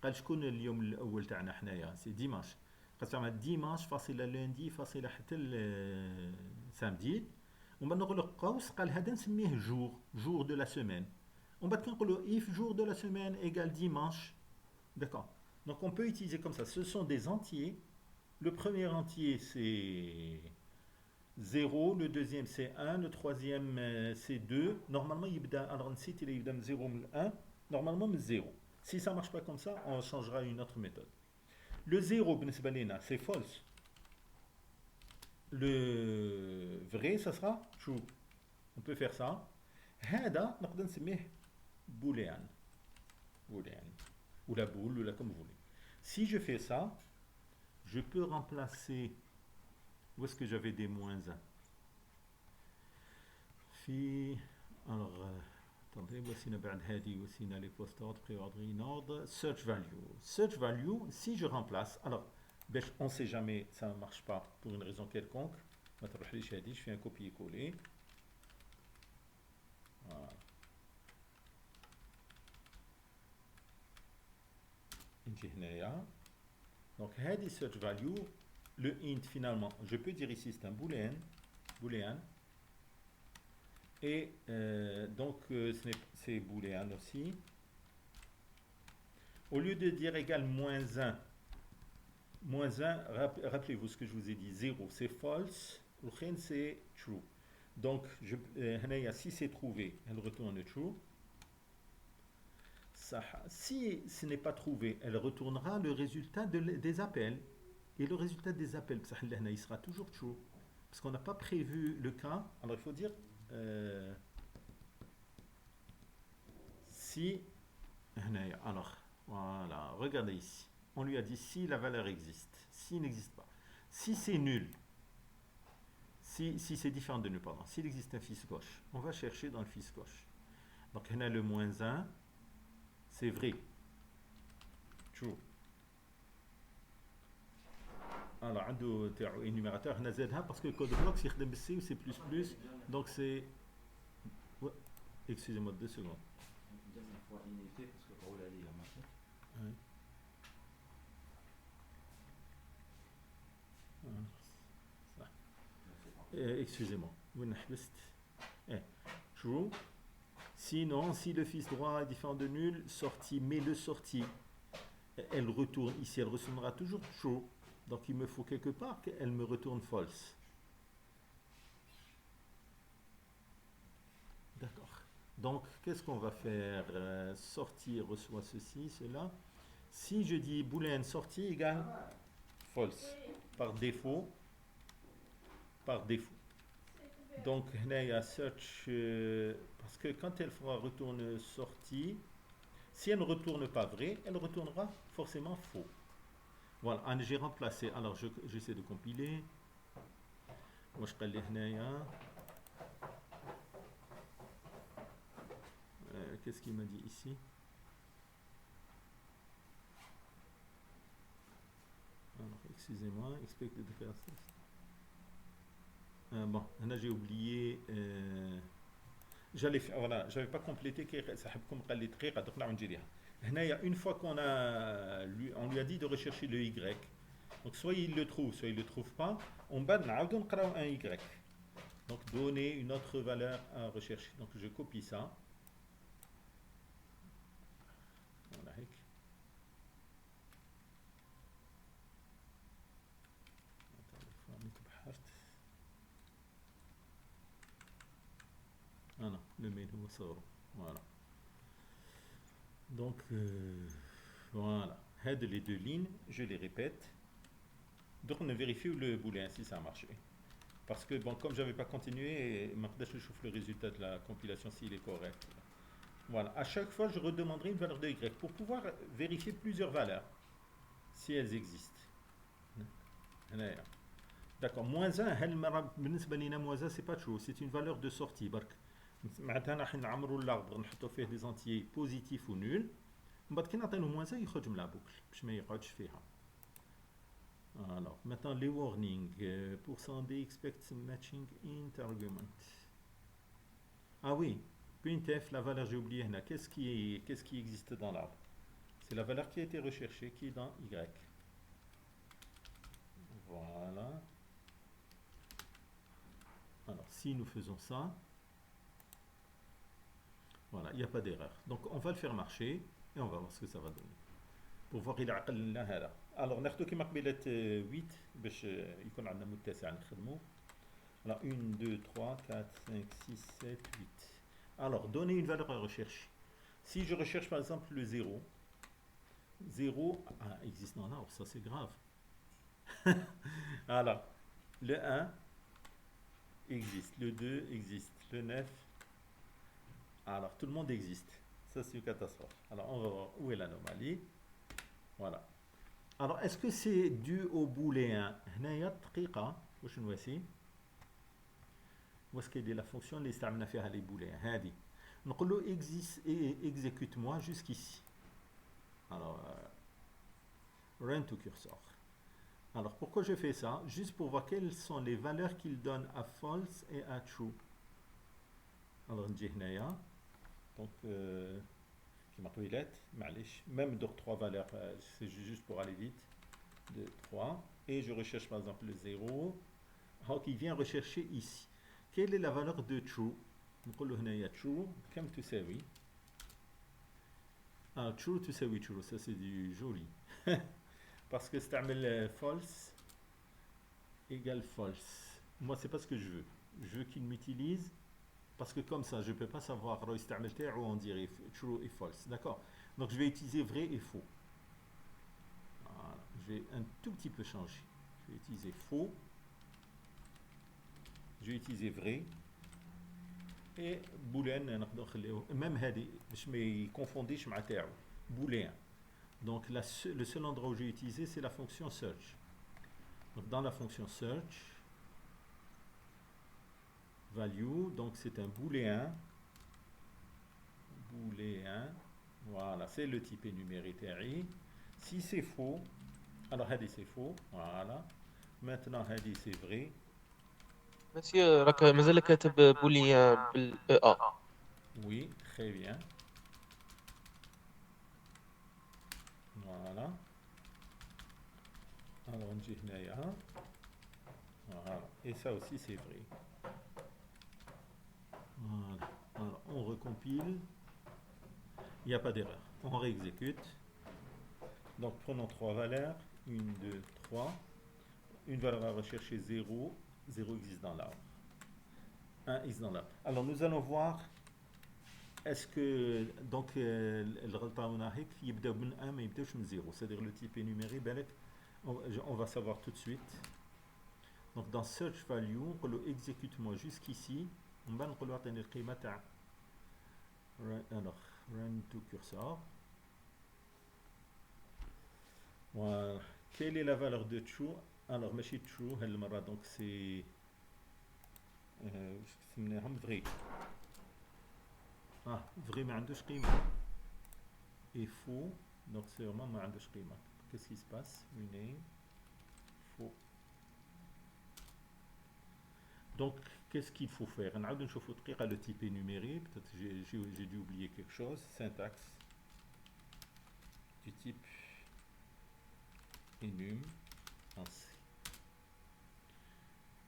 قال شكون اليوم الاول تاعنا حنايا سي ديماش قسم ديماش فاصله لوندي فاصله حتى سامدي ومن بعد نغلق قوس قال هذا نسميه jour de la semaine ومن بعد كنقولوا if jour de la semaine égale dimanche. D'accord. Donc on peut utiliser comme ça. Ce sont des entiers. Le premier entier c'est 0, le deuxième c'est 1, le troisième c'est 2. Normalement il يبدا alors نسيت il يبدا من 0 من 1 normalement من 0. Si ça ne marche pas comme ça, on changera une autre méthode. Le 0, c'est false. Le vrai, ça sera true. On peut faire ça. هذا نقدر نسميه boolean. Ou la boule, ou la comme vous voulez. Si je fais ça, je peux remplacer. Où est-ce que j'avais des moins 1 alors, attendez, voici les post ordre, pré-ordre, in-ordre, search value. Search value, si je remplace, alors, on ne sait jamais, ça ne marche pas pour une raison quelconque. Je fais un copier-coller. Voilà. Donc, head search value, le int finalement, je peux dire ici c'est un boolean. Et donc, c'est booléen aussi. Au lieu de dire égal moins 1, rappelez-vous ce que je vous ai dit, 0 c'est false, l'autre c'est true. Donc, si c'est trouvé, elle retourne true. Si ce n'est pas trouvé, elle retournera le résultat des appels. Et le résultat des appels, il sera toujours true. Parce qu'on n'a pas prévu le cas, alors il faut dire si alors voilà, regardez ici on lui a dit si la valeur existe, s'il n'existe pas, si c'est nul, si c'est différent de nul, pardon, s'il existe un fils gauche, on va chercher dans le fils gauche. Donc on a le moins 1, c'est vrai, true. Alors, un énumérateur, on a ZH parce que le code bloc, c'est C ou C++, donc c'est... Ouais. Excusez-moi 2 secondes. Excusez-moi. True. Sinon, si le fils droit est différent de nul, sortie, mais le sortie, elle retourne ici, elle retournera toujours true. Donc il me faut quelque part qu'elle me retourne false. D'accord. Donc qu'est-ce qu'on va faire? Sortie reçoit ceci, cela. Si je dis boolean sortie égale false, par défaut. Donc il y a search, parce que quand elle fera retourne sortie, si elle ne retourne pas vrai, elle retournera forcément faux. Voilà, j'ai remplacé. Alors, j'essaie de compiler. Moi, je vais qu'est-ce qu'il m'a dit ici? Alors, excusez-moi. Expected bon, là, j'ai oublié. Voilà, j'avais pas complété. Une fois qu'on lui a dit de rechercher le Y, donc soit il le trouve, soit il ne le trouve pas, on va un Y. Donc donner une autre valeur à rechercher. Donc je copie ça. Voilà. Ah non, le mail, voilà. Donc, voilà. Head les deux lignes, je les répète. Donc, on a vérifié le booléen si ça a marché. Parce que, bon, comme je n'avais pas continué, maintenant je chauffe le résultat de la compilation s'il est correct. Voilà. À chaque fois, je redemanderai une valeur de Y pour pouvoir vérifier plusieurs valeurs, si elles existent. D'accord. Moins 1, moins 1, c'est pas true. C'est une valeur de sortie. معناتها راح نعمروا l'arbre نحطوا فيه des entiers positifs ou nuls من بعد كي نعطيو موان سا يخرج من لا بوكل باش ما يقعدش فيها. Alors, maintenant les warnings. %d expects matching int argument. Ah oui, printf, la valeur, j'ai oublié, qu'est-ce qui existe dans l'arbre? C'est la valeur qui a été recherchée, qui est dans y. Voilà. Alors, si nous faisons ça, voilà, il n'y a pas d'erreur. Donc, on va le faire marcher et on va voir ce que ça va donner. Pour voir il a هذا. Alors, ناخذ كيما قبيله 8 باش يكون عندنا متسع نخدمو. Alors, 1, 2, 3, 4, 5, 6, 7, 8. Alors, donner une valeur à rechercher. Si je recherche par exemple le 0, 0 existe dans l'arbre, ça c'est grave. Alors, le 1 existe, le 2 existe, le 9. Alors, tout le monde existe. Ça c'est une catastrophe. Alors, on va voir où est l'anomalie. Voilà. Alors, est-ce que c'est dû au booléen? هنايا دقيقة واش نواسي؟ واش كيدير la fonction اللي استعملنا فيها les booléens هذه نقول له exécute moi jusqu'ici. Alors run to cursor. Alors pourquoi je fais ça? Juste pour voir quelles sont les valeurs qu'il donne à false et à true. Alors نجي هنايا donc كيما قبيلات معليش même donc 3 valeurs c'est juste pour aller vite. 2, 3 et je recherche par exemple le 0. Donc il vient rechercher ici. Quelle est la valeur de true? نقول له هنايا true كم تساوي؟ true تساوي true, ça c'est du joli. Parce que استعمل false égale false. Moi c'est pas ce que je veux. Je veux qu'il m'utilise parce que comme ça je peux pas savoir où on dirait true et false. D'accord? Donc je vais utiliser vrai et faux. Voilà. Je vais un tout petit peu changer. Je vais utiliser faux. Je vais utiliser vrai. Et boolean même هذه باش ما يكونفونديش مع تاعو boolean. Donc le seul endroit où j'ai utilisé c'est la fonction search. Donc dans la fonction search value, donc c'est un booléen. Voilà, c'est le type énuméré تاعي. Si c'est faux, alors هذه c'est faux, voilà. Maintenant هذه c'est vrai. مسيو راك مازال كاتب بوليان بالاي ا. Oui, très bien. Voilà. Alors on dit هنايا. Voilà. Et ça aussi c'est vrai. Voilà. Alors on recompile. Il n'y a pas d'erreur. On réexécute. Donc prenons 3 valeurs. 1, 2, 3. Une valeur à rechercher 0. 0 existe dans l'arbre. 1 existe dans l'arbre. Alors nous allons voir est-ce que donc الغلطة هنا هيك يبدأ من 1 ما يبداش من 0. C'est-à-dire le type énuméré بالك on va savoir tout de suite. Donc dans search value نقول له exécute moi jusqu'ici. On va نقول له اعطيني القيمة تاع alors run to cursor. Voilà. Quelle est la valeur de true? Alors ماشي true هالمرة donc c'est سميناهم vrai. Vrai ما عندوش قيمة. Et faux donc c'est vraiment ما عندوش قيمة. Qu'est-ce qui se passe? Rename. Faux. Donc qu'est-ce qu'il faut faire? نعاود نشوفوا دقيقة le type énuméré. Peut-être j'ai dû oublier quelque chose. Syntaxe du type enum en C.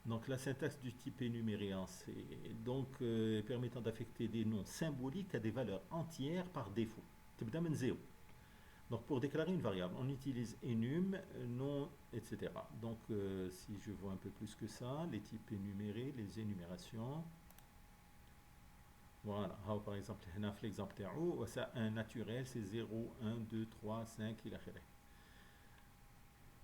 Donc la syntaxe du type énuméré en C, donc permettant d'affecter des noms symboliques à des valeurs entières par défaut. تبدأ من 0. Donc pour déclarer une variable, on utilise enum, nom, etc. Donc si je vois un peu plus que ça, les types énumérés, les énumérations. Voilà, par exemple, l'exemple تاعو, ça un naturel, c'est 0, 1, 2, 3, 5, إلى آخره.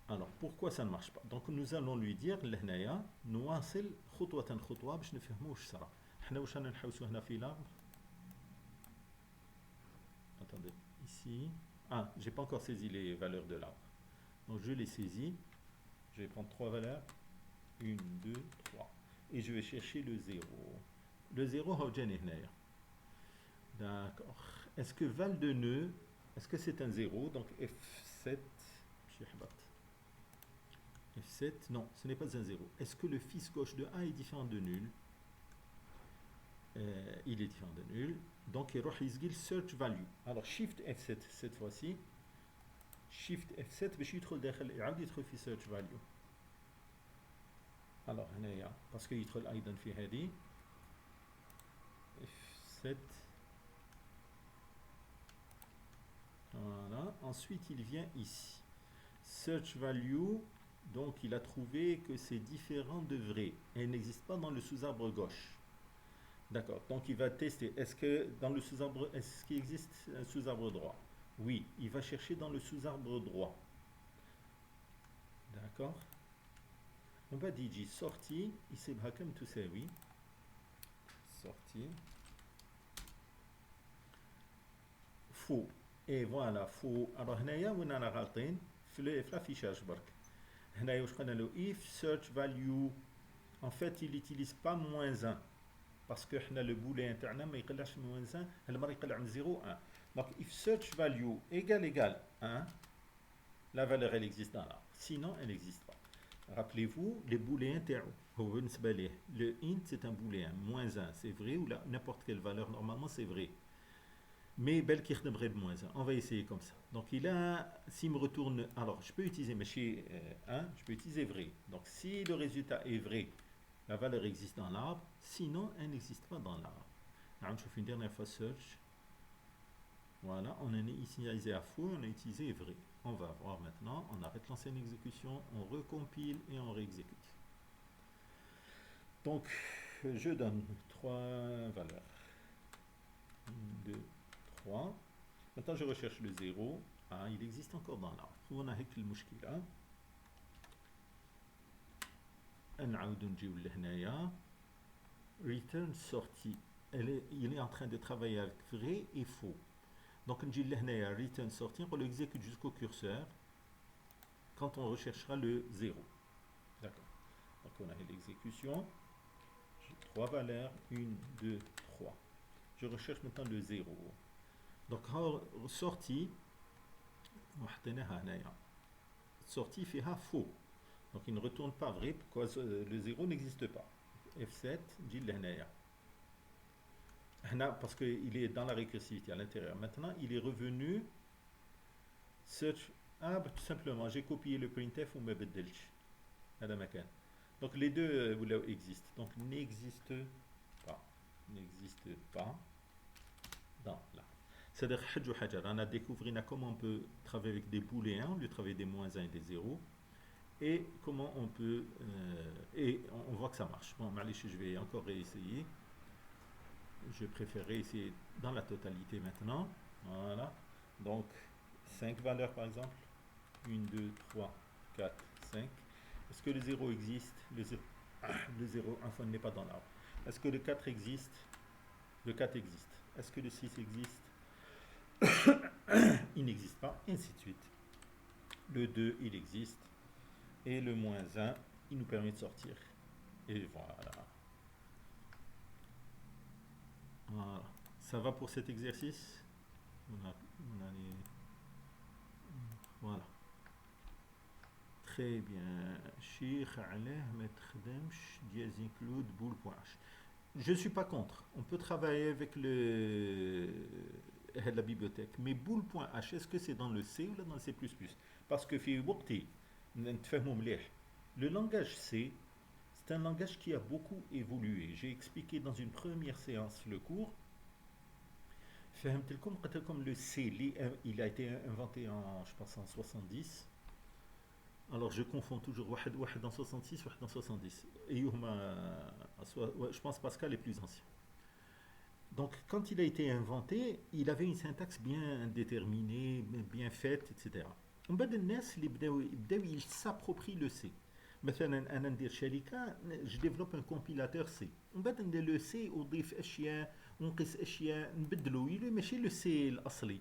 Alors pourquoi ça ne marche pas? Donc nous allons lui dire لهنايا نواصل خطوة خطوة باش نفهموا واش صرا. حنا واش رانا نحوسوا هنا في l'arbre. Attendez, ici. J'ai pas encore saisi les valeurs de l'arbre. Donc je les saisis. Je vais prendre 3 valeurs. 1, 2, 3. Et je vais chercher le 0. Le 0 هو جاني هنايا. D'accord. Est-ce que val de nœud, est-ce que c'est un 0? Donc F7, F7, non, ce n'est pas un 0. Est-ce que le fils gauche de A est différent de nul? Il est différent de nul. Donc il يروح search value. Alors Shift F7 cette fois-ci. Shift F7 باش يدخل داخل يعاود يدخل في search value. Alors هنايا باسكو يدخل ايضا في هذه F7. Voilà. Ensuite, il vient ici. Search value. Donc, il a trouvé que c'est différent de vrai. Et il n'existe pas dans le sous-arbre gauche. D'accord. Donc, il va tester. Est-ce que dans le sous-arbre, est-ce qu'il existe un sous-arbre droit? Oui. Il va chercher dans le sous-arbre droit. D'accord. On va dire sortie. Ici, comme tout ça, oui. Sortie. Faux. Et voilà, faux. Alors, هنايا وين انا غالطين في الافيشاج برك. هنايا واش قلنا له if search value. En fait, il n'utilise pas -1 parce que حنا le booléen تاعنا ما يقلعش -1. هالمره يقلع من 0 1. Donc if search value égale 1, la valeur elle existe dans l'arbre. Sinon, elle n'existe pas. Rappelez-vous les booléens تاعو. هو بالنسبه ليه le int c'est un booléen. -1 c'est vrai ou là n'importe quelle valeur normalement c'est vrai. Mais bel qui on va essayer comme ça. Donc il a, s'il me retourne, alors je peux utiliser chez 1, je peux utiliser vrai. Donc si le résultat est vrai, la valeur existe dans l'arbre, sinon elle n'existe pas dans l'arbre. Alors je fais une dernière fois search. Voilà, on a initialisé à faux, on a utilisé vrai. On va voir maintenant, on arrête l'ancienne exécution, on recompile et on réexécute. Donc je donne 3 valeurs. 1, 2, 3. Maintenant je recherche le 0. Ah, il existe encore dans l'arbre. On a هيك المشكلة. نعاودو نجيو لهنايا. Return sortie. Il est en train de travailler avec vrai et faux. Donc نجي لهنايا return sortie. On l'exécute jusqu'au curseur. Quand on recherchera le 0. D'accord. Donc on a l'exécution. J'ai 3 valeurs. 1, 2, 3. Je recherche maintenant le 0. Donc, sortie, sortie fait faux. Donc, il ne retourne pas vrai pourquoi le 0 n'existe pas. F7, parce qu'il est dans la récursivité à l'intérieur. Maintenant, il est revenu. Search. Ah, tout simplement, j'ai copié le printf ou m'abeddelch. Donc, les deux existent. Donc, n'existe pas. N'existe pas dans là. C'est-à-dire, on a découvert comment on peut travailler avec des booléens, on lui travaille des -1 et des 0, et comment on peut, et on voit que ça marche. Bon, je vais encore réessayer. Je préférerais essayer dans la totalité maintenant. Voilà. Donc, 5 valeurs par exemple. 1, 2, 3, 4, 5. Est-ce que le 0 existe? Le 0, enfin, n'est pas dans l'arbre. Est-ce que le 4 existe? Le 4 existe. Est-ce que le 6 existe? Il n'existe pas, et ainsi de suite. Le 2, il existe. Et le -1, il nous permet de sortir. Et voilà. Voilà. Ça va pour cet exercice? Voilà. Très bien. Je ne suis pas contre. On peut travailler avec la bibliothèque. Mais bool.h, est-ce que c'est dans le C ou dans le C++? Parce que le langage C, c'est un langage qui a beaucoup évolué. J'ai expliqué dans une première séance le cours. Comme le C, il a été inventé en, je pense, en 70. Alors je confonds toujours واحد dans 66, واحد dans 70. Et je pense Pascal est plus ancien. Donc quand il a été inventé, il avait une syntaxe bien déterminée, bien faite, etc. On بعد الناس اللي بداو s'approprient le C. مثلا انا ندير شركه je développe un compilateur C. ومن بعد ندير le C اضيف اشياء ونقيس اشياء نبدلو ماشي le C الاصلي.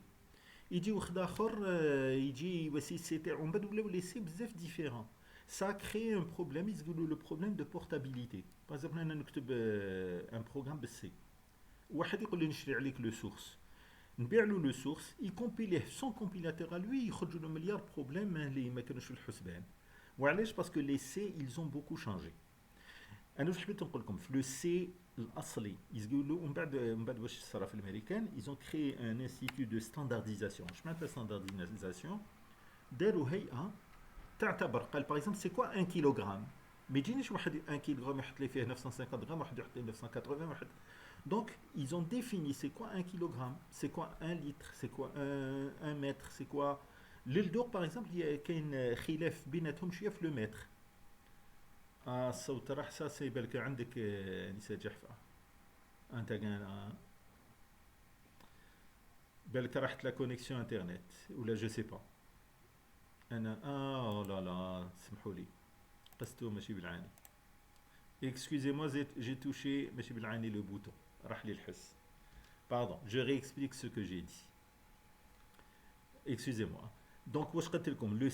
يجي واحد اخر يجي يوسي السي تاعو ومن بعد ولاو لي سي بزاف ديفيرون. Ça a créé un problème, ils disent le problème de portabilité. Par exemple, on a un programme C. واحد يقول لي نشري عليك le source. نبيع له le source, il compile son compilateur à lui, يخرج له مليار بروبليم اللي ما كانوش في الحسبان. وعلاش؟ parce que les C, ils ont beaucoup changé. انا واش حبيت نقول لكم في لو سي الاصلي يقولوا من بعد واش صرا في الامريكان ils ont créé un institut de standardisation. اش معناتها standardisation؟ داروا هيئه تعتبر قال باغ اكزومبل سي كوا 1 كيلوغرام ما يجينيش واحد 1 كيلوغرام يحط لي فيه 950 غرام واحد يحط لي 980 واحد donc ils ont défini c'est quoi 1 kilogramme c'est quoi 1 litre c'est quoi 1 mètre c'est quoi للدوق باغ اكزومبل كاين خلاف بيناتهم شويه في لو متر الصوت راح ساسي بالك عندك نساء جحفة انت كان بالك راحت لا كونيكسيون انترنت ولا جو سي با انا لا لا سمحوا لي قستو ماشي بالعاني اكسكوزي موا جي توشي ماشي بالعاني لو بوتون راح لي الحس باردون جو ريكسبليك سو كو جي دي اكسكوزي موا دونك واش قلت لكم لو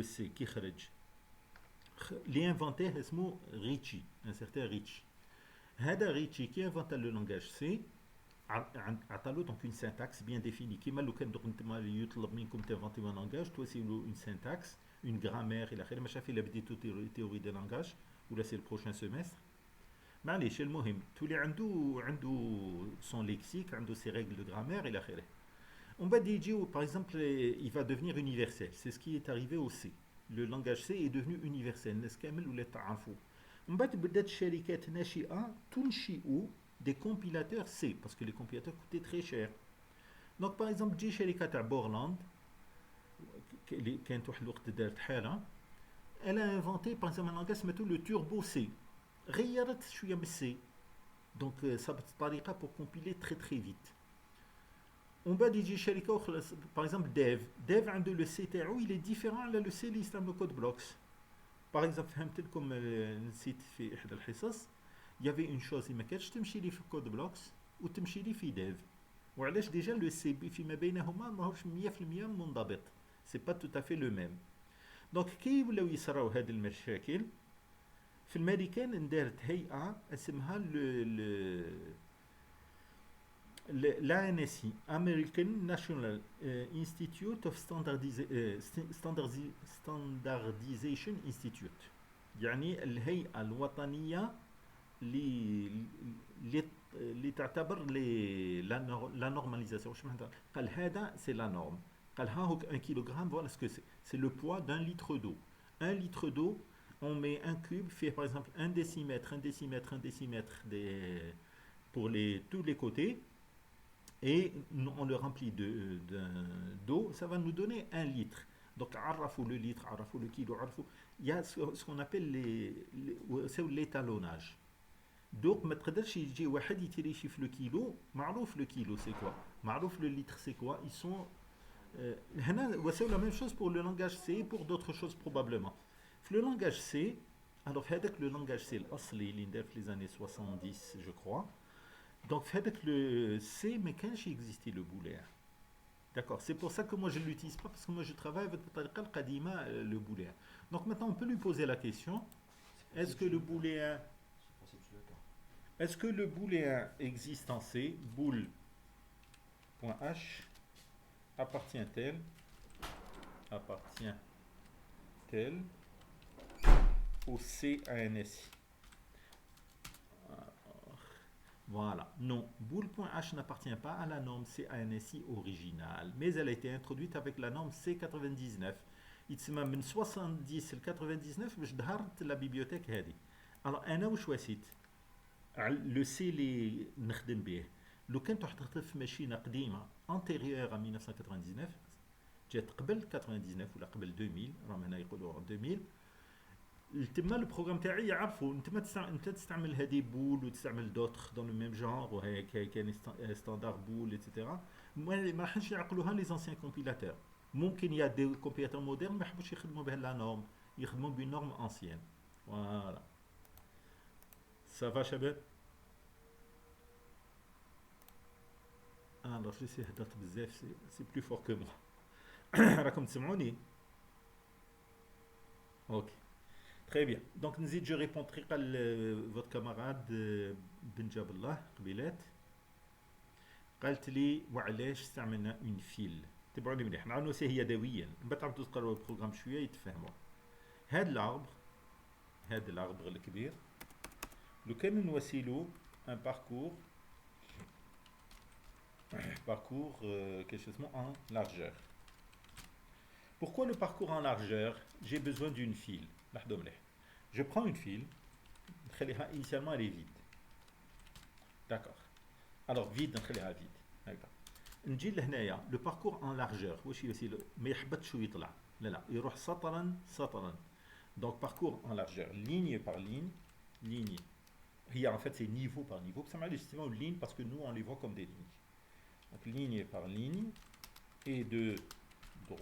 سي كي خرج اللي انفونتيه اسمه ريتشي ان سيغتان ريتشي هذا ريتشي كي انفونتا لو لونغاج سي عطالو دونك اون سينتاكس بيان ديفيني كيما لو كان دوك نتوما يطلب منكم تانفونتيو ان لونغاج توسيلو اون سينتاكس اون غرامير الى اخره ماشي الا بديتو تيوري دي لونغاج ولا سي البروشان سيمستر معليش المهم تولي عنده سون ليكسيك عنده سي ريغل دو غرامير الى اخره ومن بعد يجيو باغ اكزومبل il va devenir universel c'est ce qui est arrivé au C. Le langage C est devenu universel الناس كامل ولا تعرفوا من بعد بدات الشركات ناشئه تنشئ des compilateurs C parce que les compilateurs coûtaient très cher donc par exemple تجي شركه تاع بورلاند اللي كانت واحد الوقت دارت حاله elle a inventé par exemple un langage سميتو le turbo C غيرت شويه من C donc صابت طريقه pour compiler très très vite ومن بعد يجي شركه اخرى باغ اكزومبل ديف عنده لو سي تاعو il est différent على لو سي اللي يستعملوا كود بلوكس باغ اكزومبل فهمت لكم نسيت في احدى الحصص يافي اون شوز اللي ما كانتش تمشي لي في كود بلوكس وتمشي لي في ديف وعلاش ديجا لو سي فيما بينهما ماهوش 100% منضبط سي با تو تافي لو ميم دونك كي ولاو يصراو هاد المشاكل في الامريكان اندارت هيئه اسمها l'ANSI, American National Institute of Standardization Institute يعني الهيئة الوطنية اللي تعتبر لا نورماليزاسيون واش معناتها قال هذا سي لا نورم قال ها هو 1 كيلوغرام فوالا سكو سي لو بوا d'un litre d'eau 1 litre d'eau on met un cube fait par exemple 1 décimètre pour tous les côtés et on le remplit d'eau, ça va nous donner 1 litre. Donc, عرفوا le litre, عرفوا le kilo, عرفوا. Il y a ce qu'on appelle l'étalonnage. Donc, ما تقدرش يجي واحد يتريشي في le kilo, معروف le kilo c'est quoi, معروف le litre c'est quoi. Ils sont هنا c'est la même chose pour le langage C et pour d'autres choses probablement. Le langage C, alors هذاك le langage C الأصلي اللي ندار في les années 70 je crois. Donc, le C, mais quand j'ai existé le booléen. D'accord, c'est pour ça que moi je ne l'utilise pas, parce que moi je travaille avec le booléen. Donc maintenant on peut lui poser la question, est-ce que le booléen existe en C, bool.h appartient-elle au C-ANSI? Voilà, non, bool.h n'appartient pas à la norme C-ANSI originale, mais elle a été introduite avec la norme C99. يتسمى من 70 ل 99 باش ظهرت لا بيبيوتيك هذه. alors انا واش واسيت لو سي اللي نخدم به لو كنت حطيت في ماشينه قديمه انتيريور 1999 جات قبل 99 ولا قبل 2000 راهم هنا يقولوا 2000 تما البروغرام تاعي يعرفوا انت تستعمل هذه بول وتستعمل دوتر دون لو ميم جونر وهيك كاين ستاندار بول ايتترا ما راحش يعقلوها لي زانسيان كومبيلاتور ممكن يا دي كومبيلاتور مودرن ما يحبوش يخدموا بها لا نورم يخدموا بنورم انسيان فوالا سافا شباب alors je sais هدرت بزاف c'est plus fort que moi راكم تسمعوني Ok. Très bien. Donc, نزيد je réponds طريقة votre camarade بن جاب الله قبيلات. قالت لي وعلاش استعملنا اون فيل. تبعوني مليح، نعاونو هي يدويا، من بعد تعاودوا تقراو البروغرام شويه يتفهموا. هاد الاربر الكبير لو كان نواسيلو ان parcours quelque chose en largeur. Pourquoi le parcours en largeur? J'ai besoin d'une file. Je prends une file, initialement elle est vide. D'accord. Alors vide, نخليها vide. D'accord. نجي لهنايا le parcours en largeur واش يسير ما يحبطش ويطلع، لا يروح سطرا. Donc parcours en largeur, ligne par ligne. En fait c'est niveau par niveau. Ça m'arrive justement une ligne parce que nous on les voit comme des lignes. Donc ligne par ligne et de gauche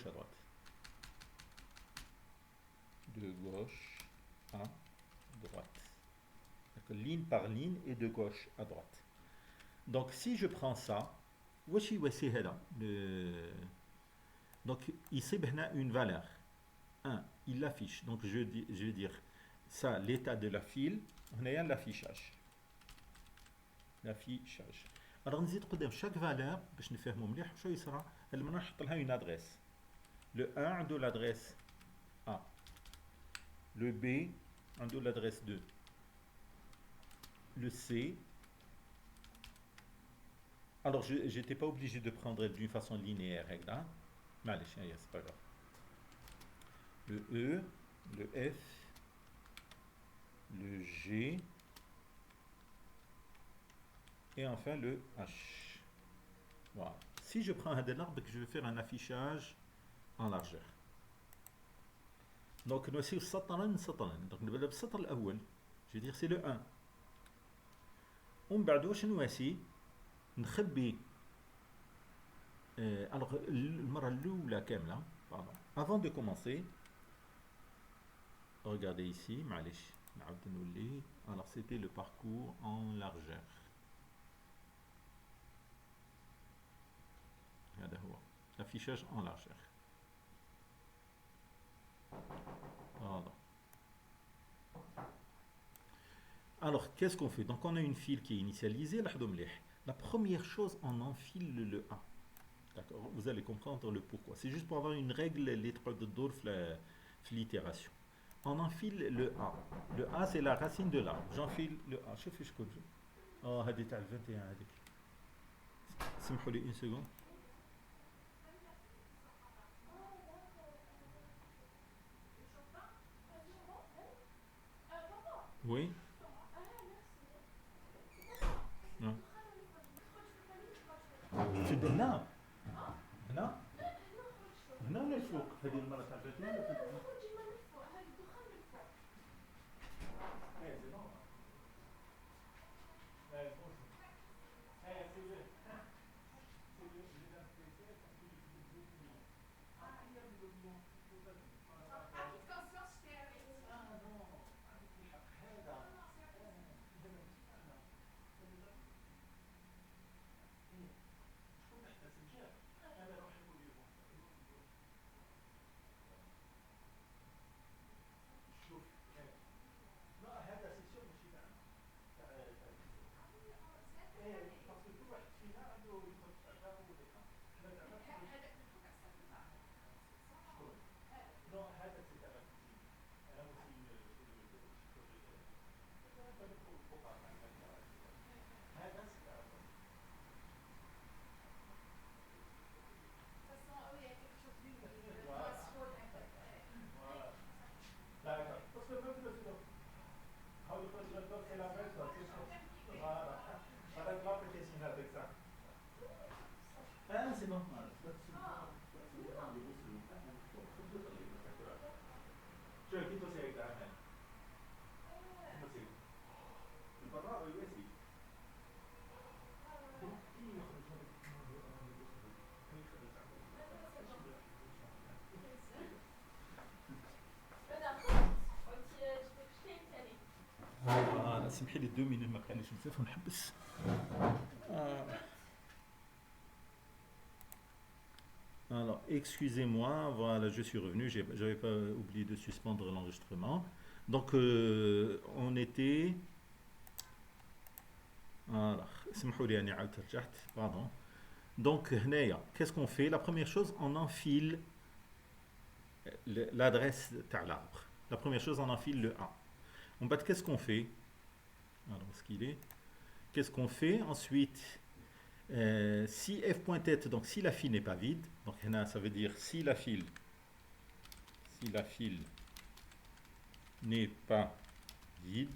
à droite. De gauche à droite. Donc, ligne par ligne et de gauche à droite. Donc si je prends ça, donc ici une valeur. 1, il l'affiche. Donc je vais dire ça, l'état de la file, on a l'affichage. Alors نزيد قدام chaque valeur باش نفهموا مليح شو يصرى، لما نحط لها une adresse. Le 1 عنده l'adresse A. Le B عنده l'adresse 2. Le C. Alors je n'étais pas obligé de prendre d'une façon linéaire, hein? معلش c'est pas grave. Le E, le F, le G et enfin le H. Voilà. Si je prends un de l'arbre, je vais faire un affichage en largeur. Donc nous aussi سطرا. Donc نبدأ بالسطر الأول. Je vais dire c'est le 1. ومن بعد واش نواسي نخبي alors المرة الأولى كاملة. Pardon. Avant de commencer, regardez ici, معليش نعاود نولي. Alors c'était le parcours en largeur. هذا هو l'affichage en largeur. Voilà. Alors qu'est-ce qu'on fait? Donc on a une file qui est initialisée. La première chose, on enfile le A. D'accord? Vous allez comprendre le pourquoi. C'est juste pour avoir une règle, les trois de Dorf, l'itération. On enfile le A. Le A, c'est la racine de l'arbre. J'enfile le A. Je fais ce que je veux. Oh, هذه تاع 21 هذيك. سمحوا لي une seconde. Oui. Non. في هنا هنا الفوق هذه المرة تاع 21. سمحي لي 2 minutes ما كانش نسيف ونحبس. Alors, excusez-moi, voilà, je suis revenu, j'avais pas oublié de suspendre l'enregistrement. Donc, on était... Alors, سمحوا لي أني عاودت رجعت, pardon. Donc, هنايا, qu'est-ce qu'on fait? La première chose, on enfile l'adresse de l'arbre. La première chose, on enfile le 1. En bas, qu'est-ce qu'on fait? Alors, où est-ce qu'il est? Qu'est-ce qu'on fait? Ensuite, si f.tête, donc si la file n'est pas vide, donc ça veut dire si la file n'est pas vide,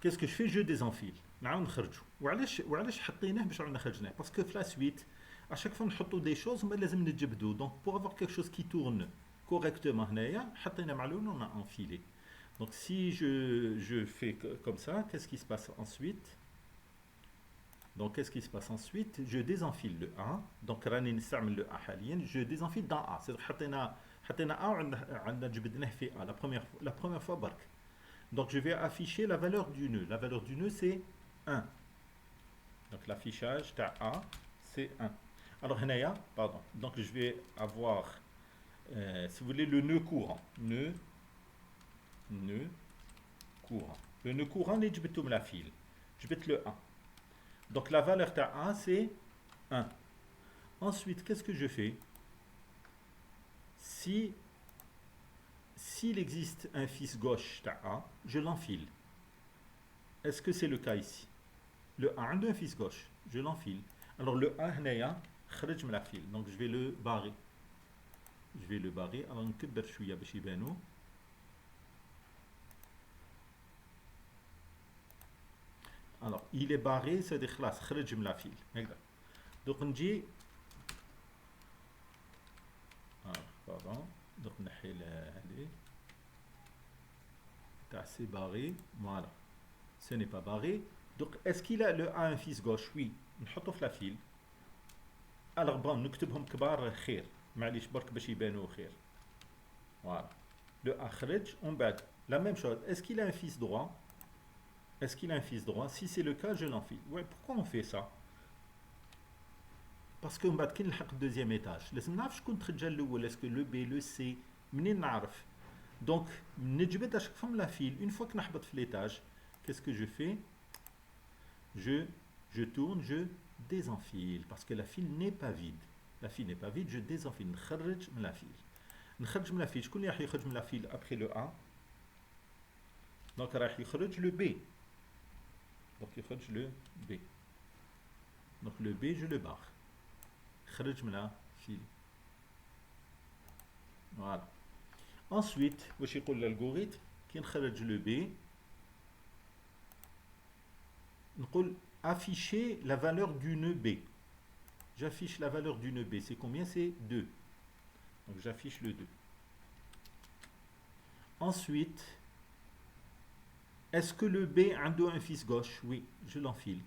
qu'est-ce que je fais? Je désenfile. نعاود نخرجو. وعلاش حطيناه باش عاود خرجناه؟ parce que في la suite à chaque fois نحطوا des choses وما لازم نجبدو. Donc pour avoir quelque chose qui tourne correctement هنايا حطينا معلول on a enfilé. Donc si je fais comme ça, qu'est-ce qui se passe ensuite? Donc qu'est-ce qui se passe ensuite? Je désenfile le 1. Donc راني نستعمل le A حاليا. Je désenfile dans A. C'est حطينا A وعندنا جبدناه في A la première fois برك. Donc je vais afficher la valeur du nœud. La valeur du nœud c'est 1. Donc l'affichage de A c'est 1. Alors هنايا, pardon. Donc je vais avoir si vous voulez le nœud courant. Nœud courant. Le nœud courant اللي جبته من la file. جبت le 1. Donc la valeur de A c'est 1. Ensuite, qu'est-ce que je fais? S'il existe un fils gauche de A, je l'enfile. Est-ce que c'est le cas ici? Le A a un fils gauche, je l'enfile. Alors le A هنايا خرج من la file. Donc je vais le barrer. Alors نكبر شوية باش يبانو. Alors, il est barré, c'est-à-dire خلاص خرج من la file. هكذا. Donc نجي pardon. Donc نحي هذه تاع c'est barré. Voilà. Ce n'est pas barré. Donc est-ce qu'il a le A un fils gauche? Oui. نحطه في la file. Alors bon, نكتبهم كبار خير. معليش برك باش يبانوا خير. Voilà. Le A خرج ومن بعد la même chose. Est-ce qu'il a un fils droit? Est-ce qu'il a un fils droit? Si c'est le cas, je l'enfile. Ouais, pourquoi on fait ça? Parce qu'on va le deuxième étage. Est-ce que le B, le C, donc, à chaque fois la file. Une fois que nous avons l'étage, qu'est-ce que je fais? Je tourne, je désenfile. Parce que la file n'est pas vide. La file n'est pas vide, je désenfile. نخرج من la file. نخرج من la file. شكون اللي راح يخرج من la file après le A? Donc راح يخرج le B. Donc يخرج le B. Donc le B, je le barre. خرج من la file. Voilà. Ensuite, واش يقول l'algorithme كي نخرج le B نقول afficher la valeur du nœud B. J'affiche la valeur du nœud B. C'est combien? C'est 2. Donc j'affiche le 2. Ensuite, est-ce que le B a un fils gauche? Oui, je l'enfile.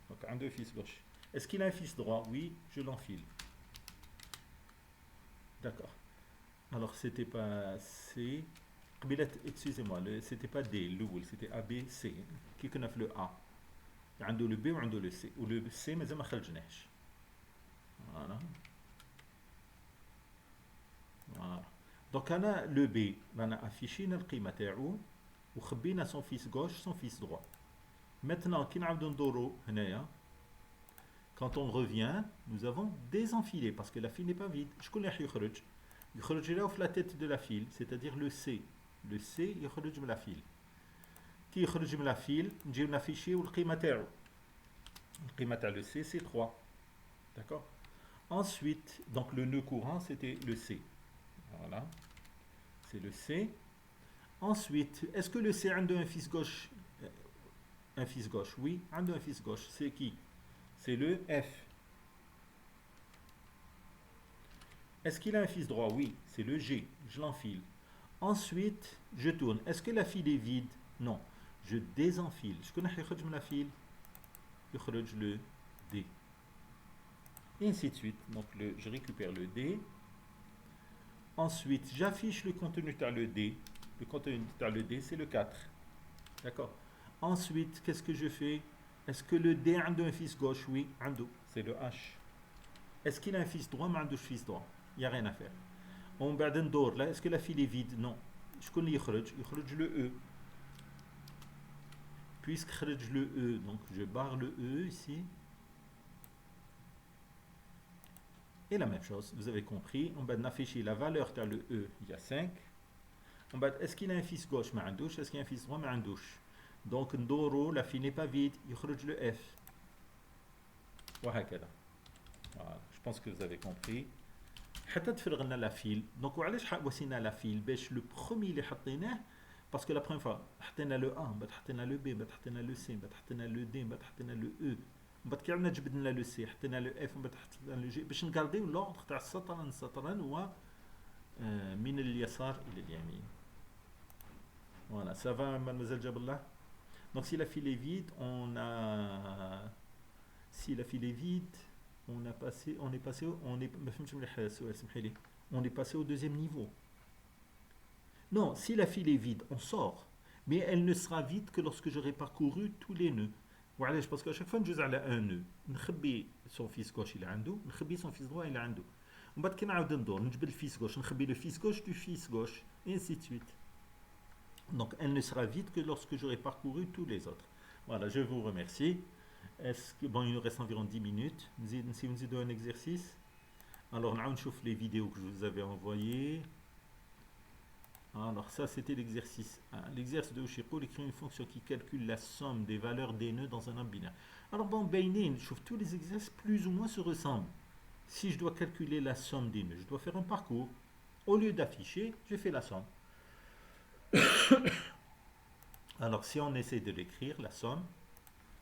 Donc un fils gauche. Est-ce qu'il a un fils droit? Oui, je l'enfile. D'accord. Alors c'était pas C. Excusez-moi, c'était pas D, c'était A, B, C. Qui connaît le A? عنده le B وعنده le C. Ou le C مازال ما خرجناهش. Voilà. Voilà. Donc أنا le B أنا affiché القيمة تاعو وخبينا son fils gauche, son fils droit. Maintenant كي نعاودو ندورو هنايا quand on revient, nous avons désenfilé parce que la file n'est pas vide. شكون اللي راح يخرج؟ يخرج له في la tête de la file, c'est-à-dire le C. Le C يخرج من la file. كي يخرج من la file, نجيو نافيشيو القيمة تاعو. القيمة تاع le C c'est 3. D'accord? Ensuite, donc le nœud courant c'était le C. Voilà. C'est le C. Ensuite, est-ce que le C a un fils gauche? Un fils gauche, oui, un fils gauche. C'est qui? C'est le F. Est-ce qu'il a un fils droit? Oui, c'est le G. Je l'enfile. Ensuite, je tourne. Est-ce que la file est vide? Non. Je désenfile. Je connais la file. Le D. Et ainsi de suite. Donc, je récupère le D. Ensuite, j'affiche le contenu dans le D. Le contenu dans le D, c'est le 4. D'accord? Ensuite, qu'est-ce que je fais? Est-ce que le D a un fils gauche? Oui, c'est le H. est-ce qu'il a un fils droit? ما عندوش fils droit. Il n'y a rien à faire. On بعد ندور là, est-ce que la file est vide? Non. شكون اللي يخرج le E. Puisque خرج le E, donc je barre le E ici. Et la même chose, vous avez compris, on va afficher la valeur de le E, il y a 5. On va est-ce qu'il a un fils gauche? ما عندوش. Est-ce qu'il y a un fils droit? ما عندوش. Donc ndoro, la file n'est pas vide, يخرج le F. وهكذا. Voilà, je pense que vous avez compris. حتى تفرغ لنا la file. Donc وعلاش وسينا la file باش le premier اللي حطيناه parce que la première fois حطينا le A, بعد حطينا le B, بعد حطينا le C, بعد حطينا le D, بعد حطينا le E. بعد كي عملنا جبدنا لو سي حطينا لو اف وبعد حطينا لو جي باش نكارديو لوردر تاع سطرا و من اليسار الى اليمين. Voilà, ça va mademoiselle Jaballah? Donc si la file est vide, on est passé au deuxième niveau. Non, si la file est vide, on sort, mais elle ne sera vide que lorsque j'aurai parcouru tous les nœuds. وعلاش باسكو اشاك فوا نجوز على ان نو نخبي سون فيس كوش اللي عنده نخبي سون فيس دروا اللي عنده ومن بعد كي نعاود ندور نجبد الفيس كوش نخبي لو فيس كوش دو فيس كوش et ainsi de suite. Donc elle ne sera vide que lorsque j'aurai parcouru tous les autres. Voilà, je vous remercie. Est-ce que bon, il nous reste environ 10 minutes. Si vous nous un exercice. Alors on chauffe les vidéos que je vous avais envoyées. Alors ça c'était l'exercice 1. L'exercice de Ushiko, écrit une fonction qui calcule la somme des valeurs des nœuds dans un nombre binaire. Alors bon, Bainin, je trouve tous les exercices plus ou moins se ressemblent. Si je dois calculer la somme des nœuds, je dois faire un parcours. Au lieu d'afficher, je fais la somme. Alors si on essaie de l'écrire, la somme,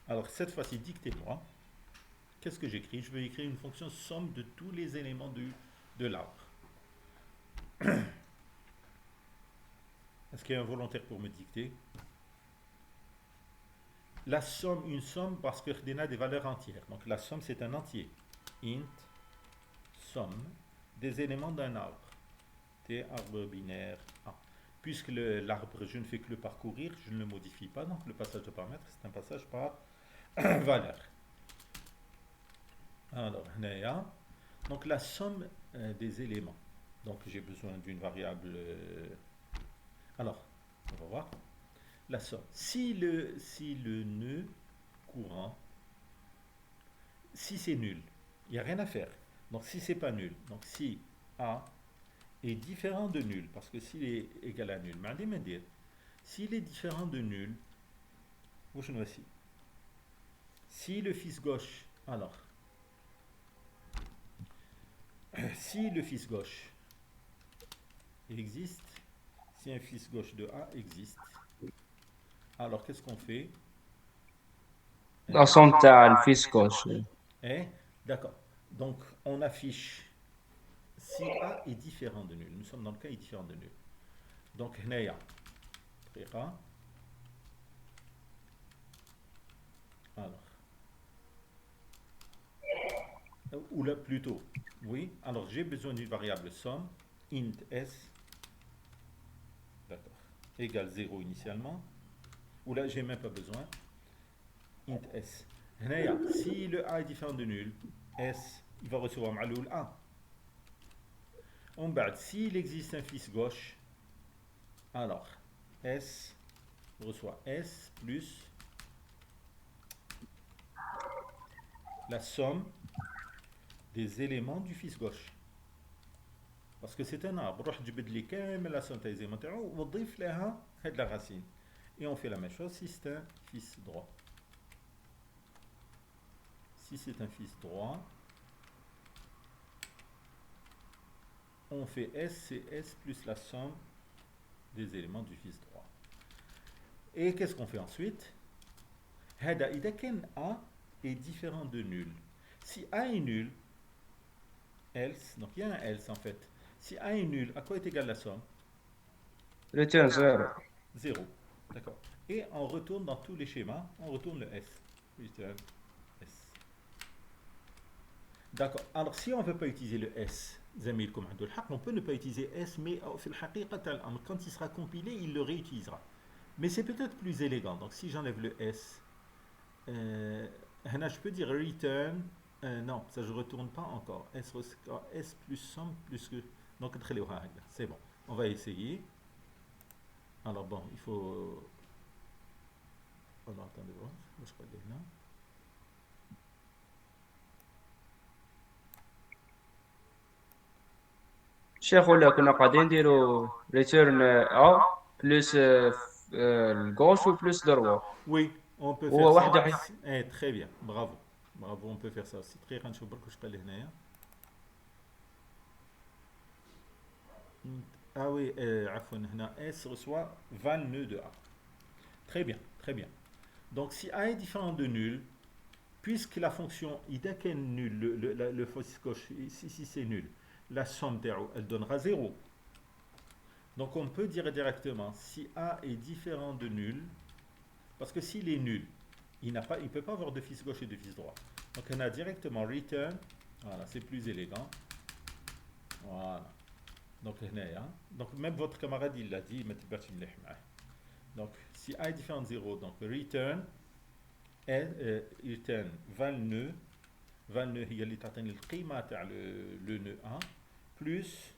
alors cette fois-ci dictez-moi. Qu'est-ce que j'écris? Je vais écrire une fonction somme de tous les éléments de l'arbre. Est-ce qu'il y a un volontaire pour me dicter? La somme, une somme parce que on a des valeurs entières. Donc la somme c'est un entier. Int somme des éléments d'un arbre. T arbre binaire A. Puisque l'arbre je ne fais que le parcourir, je ne le modifie pas. Donc le passage de paramètres c'est un passage par valeur. Alors donc la somme des éléments. Donc j'ai besoin d'une variable. Alors, on va voir la somme. Si le nœud courant, si c'est nul, il n'y a rien à faire. Donc si c'est pas nul, donc si A est différent de nul, parce que s'il est égal à nul, s'il est différent de nul, voici. Si le fils gauche, alors, si le fils gauche existe, si un fils gauche de A existe, alors qu'est-ce qu'on fait? La somme تاع الفيس gauche. D'accord. Donc on affiche si A est différent de nul. Nous sommes dans le cas est différent de nul. Donc هنايا طريقة. Alors ou là plutôt oui. Alors j'ai besoin d'une variable somme int s. D'accord. Égale 0 initialement. Ou là, j'ai même pas besoin. Int s. Si le a est différent de nul, s, il va recevoir ma'loul a. En bas, s'il existe un fils gauche, alors s reçoit s plus la somme des éléments du fils gauche. Parce que c'est un arbre. روح تجبد لي كامل la somme des éléments تاعو وتضيف لها هاد la racine. Et on fait la même chose si c'est un fils droit. Si c'est un fils droit, on fait S, c'est S plus la somme des éléments du fils droit. Et qu'est-ce qu'on fait ensuite? هذا إذا كان A est différent de nul. Si A est nul, else, donc il y a un else en fait. Si A est nul, à quoi est égale la somme? Return 0. 0. D'accord. Et on retourne dans tous les schémas, on retourne le S. Return S. D'accord. Alors si on ne veut pas utiliser le S, on peut ne pas utiliser S, mais quand il sera compilé, il le réutilisera. Mais c'est peut-être plus élégant. Donc si j'enlève le S, je peux dire return Non, ça je retourne pas encore. S plus somme plus que. Donc, c'est bon. On va essayer. Alors bon, il faut. Alors, attendez voir. Je crois que là. شيخ ولا كنا قاعدين نديرو ريتيرن ا بلس الجوش وبلس دروا Oui, on peut faire هو ça. واحدة Très bien, bravo. Bravo, on peut faire ça aussi. Très غنشوف برك واش قال لي هنايا. Ah oui, عفوا هنا S reçoit 20 nœuds de A. Très bien, très bien. Donc si A est différent de nul, puisque la fonction إذا كان nul, le fils gauche, si c'est nul, la somme تاعو elle donnera 0. Donc on peut dire directement si A est différent de nul, parce que s'il est nul, il ne peut pas avoir de fils gauche et de fils droit. Donc on a directement return, voilà, c'est plus élégant. Voilà. Donc, donc même votre camarade il l'a dit, donc si A est différent de 0, donc return return 20 nœuds هي اللي تعطيني القيمة تاع le nœud 1 plus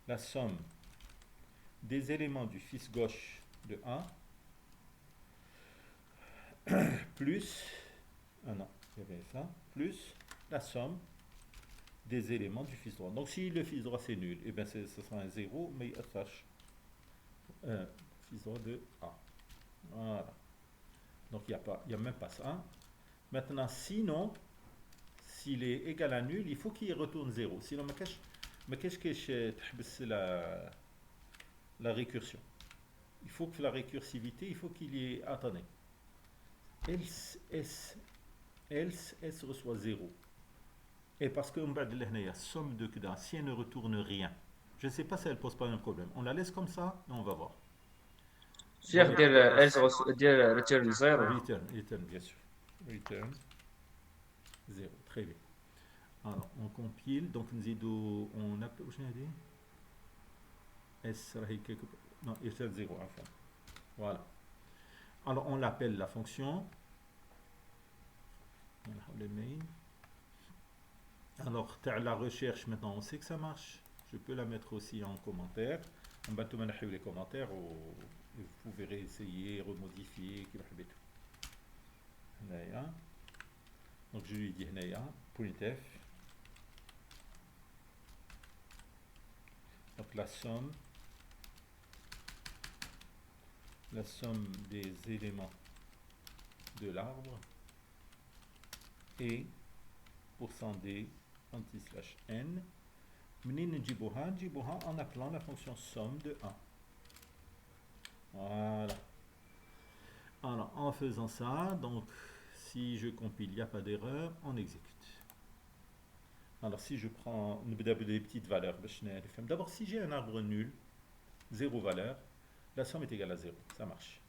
la somme des éléments du fils gauche de 1 plus non, il y avait ça, plus la somme des éléments du fils droit. Donc si le fils droit c'est nul, et bien ce sera un 0, mais il attache fils droit de A. Voilà. Donc il n'y a même pas ça. Maintenant, sinon, s'il est égal à nul, il faut qu'il retourne 0. Sinon, ما كاش تحبس la récursion. Il faut que la récursivité, il faut qu'il y ait... Attendez. Else S reçoit 0. Et parce que somme de Kda, si elle ne retourne rien, je ne sais pas si elle ne pose pas un problème. On la laisse comme ça et on va voir. شيخ دير ريتيرن زيرو. Return, bien sûr. Return 0. Très bien. Alors, on compile. Donc, on appelle. Où j'ai dit S, non, return 0. Enfin. Voilà. Alors, on l'appelle la fonction. Alors, la recherche, maintenant, on sait que ça marche. Je peux la mettre aussi en commentaire. On va tout mettre les commentaires. Vous verrez essayer, remodifier. Donc, je lui dis printf. Donc, la somme des éléments de l'arbre est %d anti/n. منين نجيبوها en appelant la fonction somme de 1. Voilà. Alors, en faisant ça, donc, si je compile, il n'y a pas d'erreur, on exécute. Alors, si je prends des petites valeurs, d'abord, si j'ai un arbre nul, 0 valeur, la somme est égale à 0. Ça marche.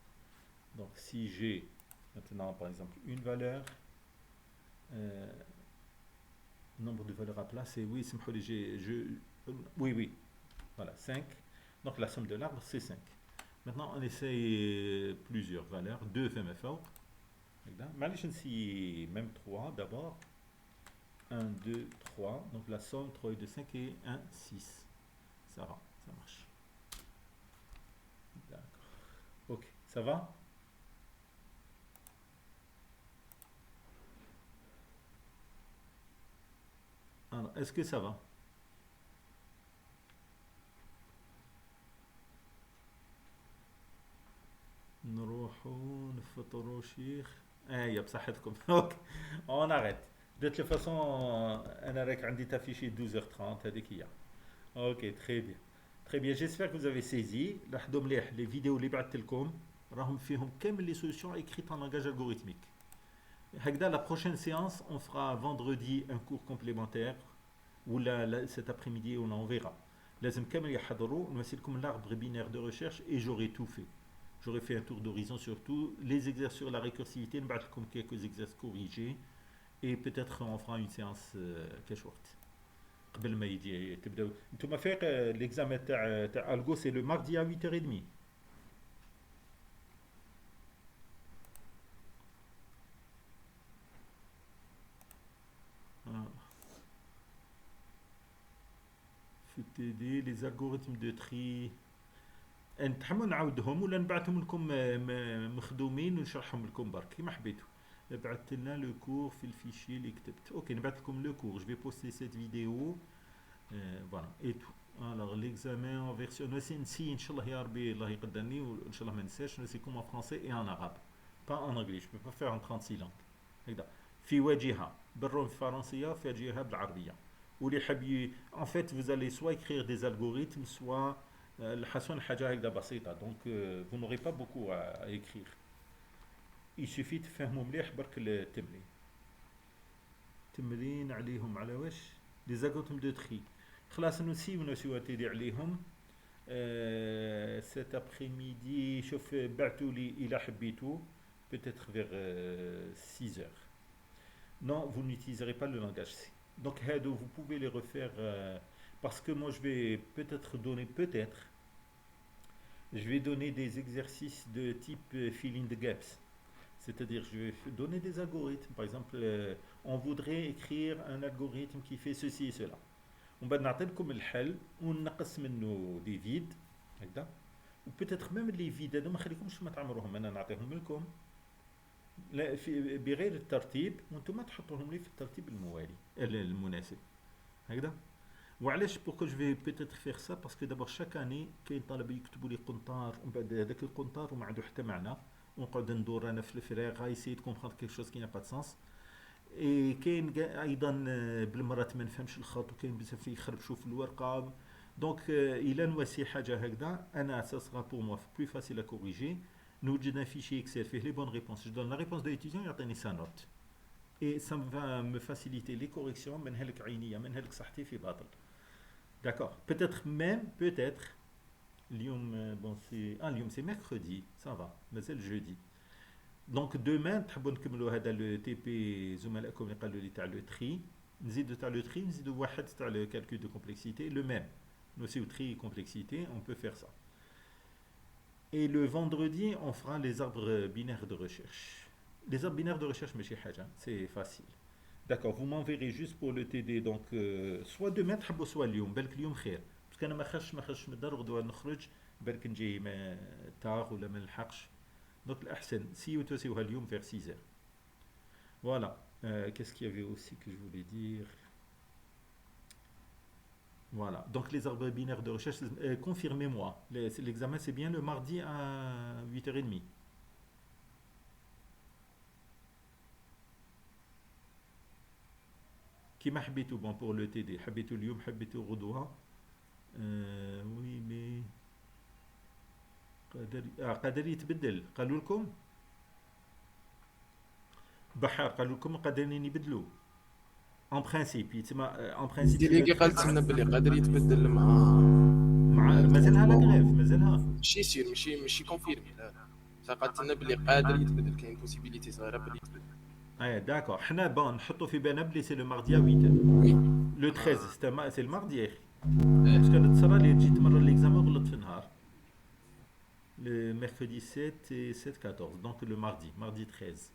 Donc, si j'ai maintenant, par exemple, une valeur, nombre de valeurs à placer, oui, oui, voilà, 5. Donc, la somme de l'arbre, c'est 5. Maintenant, on essaye plusieurs valeurs. 2 فما فوق. معليش نسي même 3 d'abord. 1, 2, 3. Donc la somme 3 et 2, 5 et 1, 6. Ça va, ça marche. D'accord. Ok, ça va? Alors, est-ce que ça va? نروحوا نفطروا شيخ يا بصحتكم. اوكي on arrête. De toute façon انا راك عندي تافيشي 12h30 هذيك هي. اوكي très bien. Très bien, j'espère que vous avez saisi. لاحظوا مليح les vidéos اللي بعثت لكم راهم فيهم كامل les solutions écrites en langage algorithmique. هكذا la prochaine séance on fera vendredi un cours complémentaire ou cet après-midi on verra. لازم كامل يحضروا نمثل لكم l'arbre binaire de recherche et j'aurai tout fait. J'aurais fait un tour d'horizon sur tout, les exercices sur la récursivité, nous allons quelques exercices corrigés et peut-être on fera une séance quelque chose. قبل ما يجي تبداو انتم فايق l'examen تاع algo c'est le mardi à 8h30. TD, les algorithmes de tri. نتحمل نعاودهم ولا نبعثهم لكم مخدومين ونشرحهم لكم برك كيما حبيتوا. بعثت لنا لو كور في الفيشي اللي كتبت. اوكي نبعث لكم لو كور. Je vais poster cette vidéo. Voilà et tout. Alors l'examen en version نسي ان شاء الله يا ربي الله يقدرني وان شاء الله ما ننساش نسي comme en français et en arabe. Pas en anglais, je peux pas faire en 36 langues. هكذا. في واجهة بالفرنسية وفي واجهة بالعربية. واللي حاب en fait vous allez soit écrire des algorithmes soit الحسن حاجة هكذا بسيطة. Donc vous n'aurez pas beaucoup à écrire. Il suffit تفهموا مليح برك التمرين. تمرين عليهم على واش les algorithmes de tri. خلاص نسيو تيدي عليهم. cet après-midi شوف بعتوا لي إلى حبيتوا peut-être vers 6 heures. Non, vous n'utiliserez pas le langage C. Donc هادو vous pouvez les refaire parce que moi je vais peut-être donner des exercices de type fill in the gaps. C'est-à-dire je vais donner des algorithmes. Par exemple, on voudrait écrire un algorithme qui fait ceci et cela. On va نعطيلكم الحل وننقص منه des vides هكذا. وبpeut-être même les vides هذو ما نخليكمش ما تعمروهم انا نعطيهم لكم لا في بغير الترتيب وانتم تحطوهم لي في الترتيب المناسب هكذا. وعلاش بوركو جو في بيتيتر فيغ سا باسكو دابور شاك اني كاين طلبه يكتبوا لي قنطار ومن بعد هذاك القنطار وما عنده حتى معنى ونقعد ندور انا في الفراغ غايسيت كومبخوندر كيك شوز كي نا با دو سونس. اي كاين ايضا بالمرات ما نفهمش الخط وكاين بزاف يخربشوا في الورقه. دونك الى نواسي حاجه هكذا انا سا سرا بور موا بلو فاسيل ا كوريجي. نوجد ان فيشي اكسل فيه لي بون ريبونس. جو دون لا ريبونس دو ليتيديون يعطيني سا نوت اي سا va me faciliter les corrections منها لك عينيه منها لك صحتي في باطل. D'accord. Peut-être, اليوم bon c'est اليوم c'est mercredi, ça va, مازال jeudi. Donc demain تحبوا نكملوا هذا لو تي بي زملائكم اللي قالوا لي تاع لو تري. نزيدوا تاع لو تري نزيدوا واحد تاع لو calcul de complexité le même. Nous aussi au tri et complexité, on peut faire ça. Et le vendredi, on fera les arbres binaires de recherche. Les arbres binaires de recherche ماشي حاجة, c'est facile. D'accord, vous m'enverrez juste pour le TD donc soit demain تحبوا soit اليوم بالك اليوم خير باسكو انا ما خرجتش من الدار غدوه نخرج بالك نجي ما تاغ ولا ما نلحقش. دونك الاحسن سيو توسيوها اليوم vers 6 heures. Voilà. Qu'est-ce qu'il y avait aussi que je voulais dire? Voilà. Donc les arbres binaires de recherche, confirmez-moi. L'examen c'est bien le mardi à 8h30. كيما حبيتو بون بور لو تي دي حبيتو اليوم حبيتو غدوه وي مي قادر يتبدل قالوا لكم بحر قالوا لكم قادرين يبدلوا اون برينسيپ يتسمى اون برينسيپ ديليغي قالت لنا بلي قادر يتبدل مع مازالها لا غريف مازالها ماشي سير ماشي كونفيرمي لا قالت لنا بلي قادر يتبدل كاين بوسيبيليتي صغيره بلي يتبدل. D'accord. حنا بون نحطو في بالنا بلي سي لو ماردي 8 وي لو 13 سي الماردي يا اخي باسكو انا تصرا لي جيت مره ليكزامان غلطت في النهار. Le mercredi 7 et 7 14 donc le mardi 13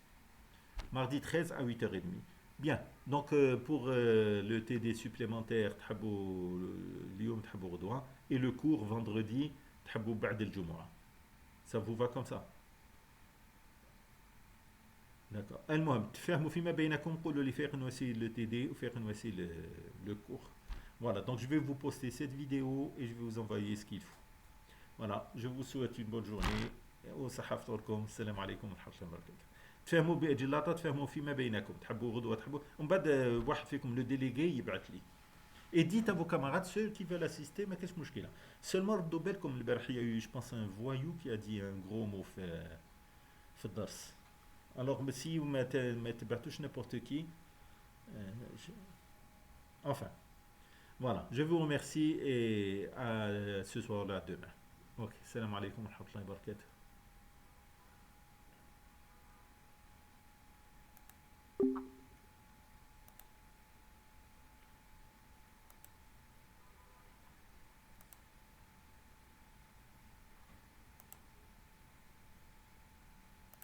à 8h30. Bien. Donc pour le TD supplémentaire تحبوا اليوم تحبوا غدوه et le cours vendredi تحبوا بعد الجمعه. Ça vous va comme ça? D'accord. المهم تفهموا فيما بينكم قولوا لي فين نواسي le TD وفين نواسي le cours. Voilà, donc je vais vous poster cette vidéo et je vais vous envoyer ce qu'il faut. Voilà, je vous souhaite une bonne journée. وصحة فطوركم. السلام عليكم ورحمة الله وبركاته. تفهموا بأجلاطة تفهموا فيما بينكم تحبوا غدوة تحبوا ومن بعد واحد فيكم لو ديليغي يبعث لي. Et dites à vos camarades ceux qui veulent assister ما كاش مشكلة. Seulement ردوا بالكم البارح il y a eu je pense un voyou qui a dit un gros mot في الدرس. Alors, si vous ne mettez pas n'importe qui, enfin, voilà, je vous remercie et à ce soir-là demain. Ok, salam alaikum wa rahmatullahi wa barakatuh.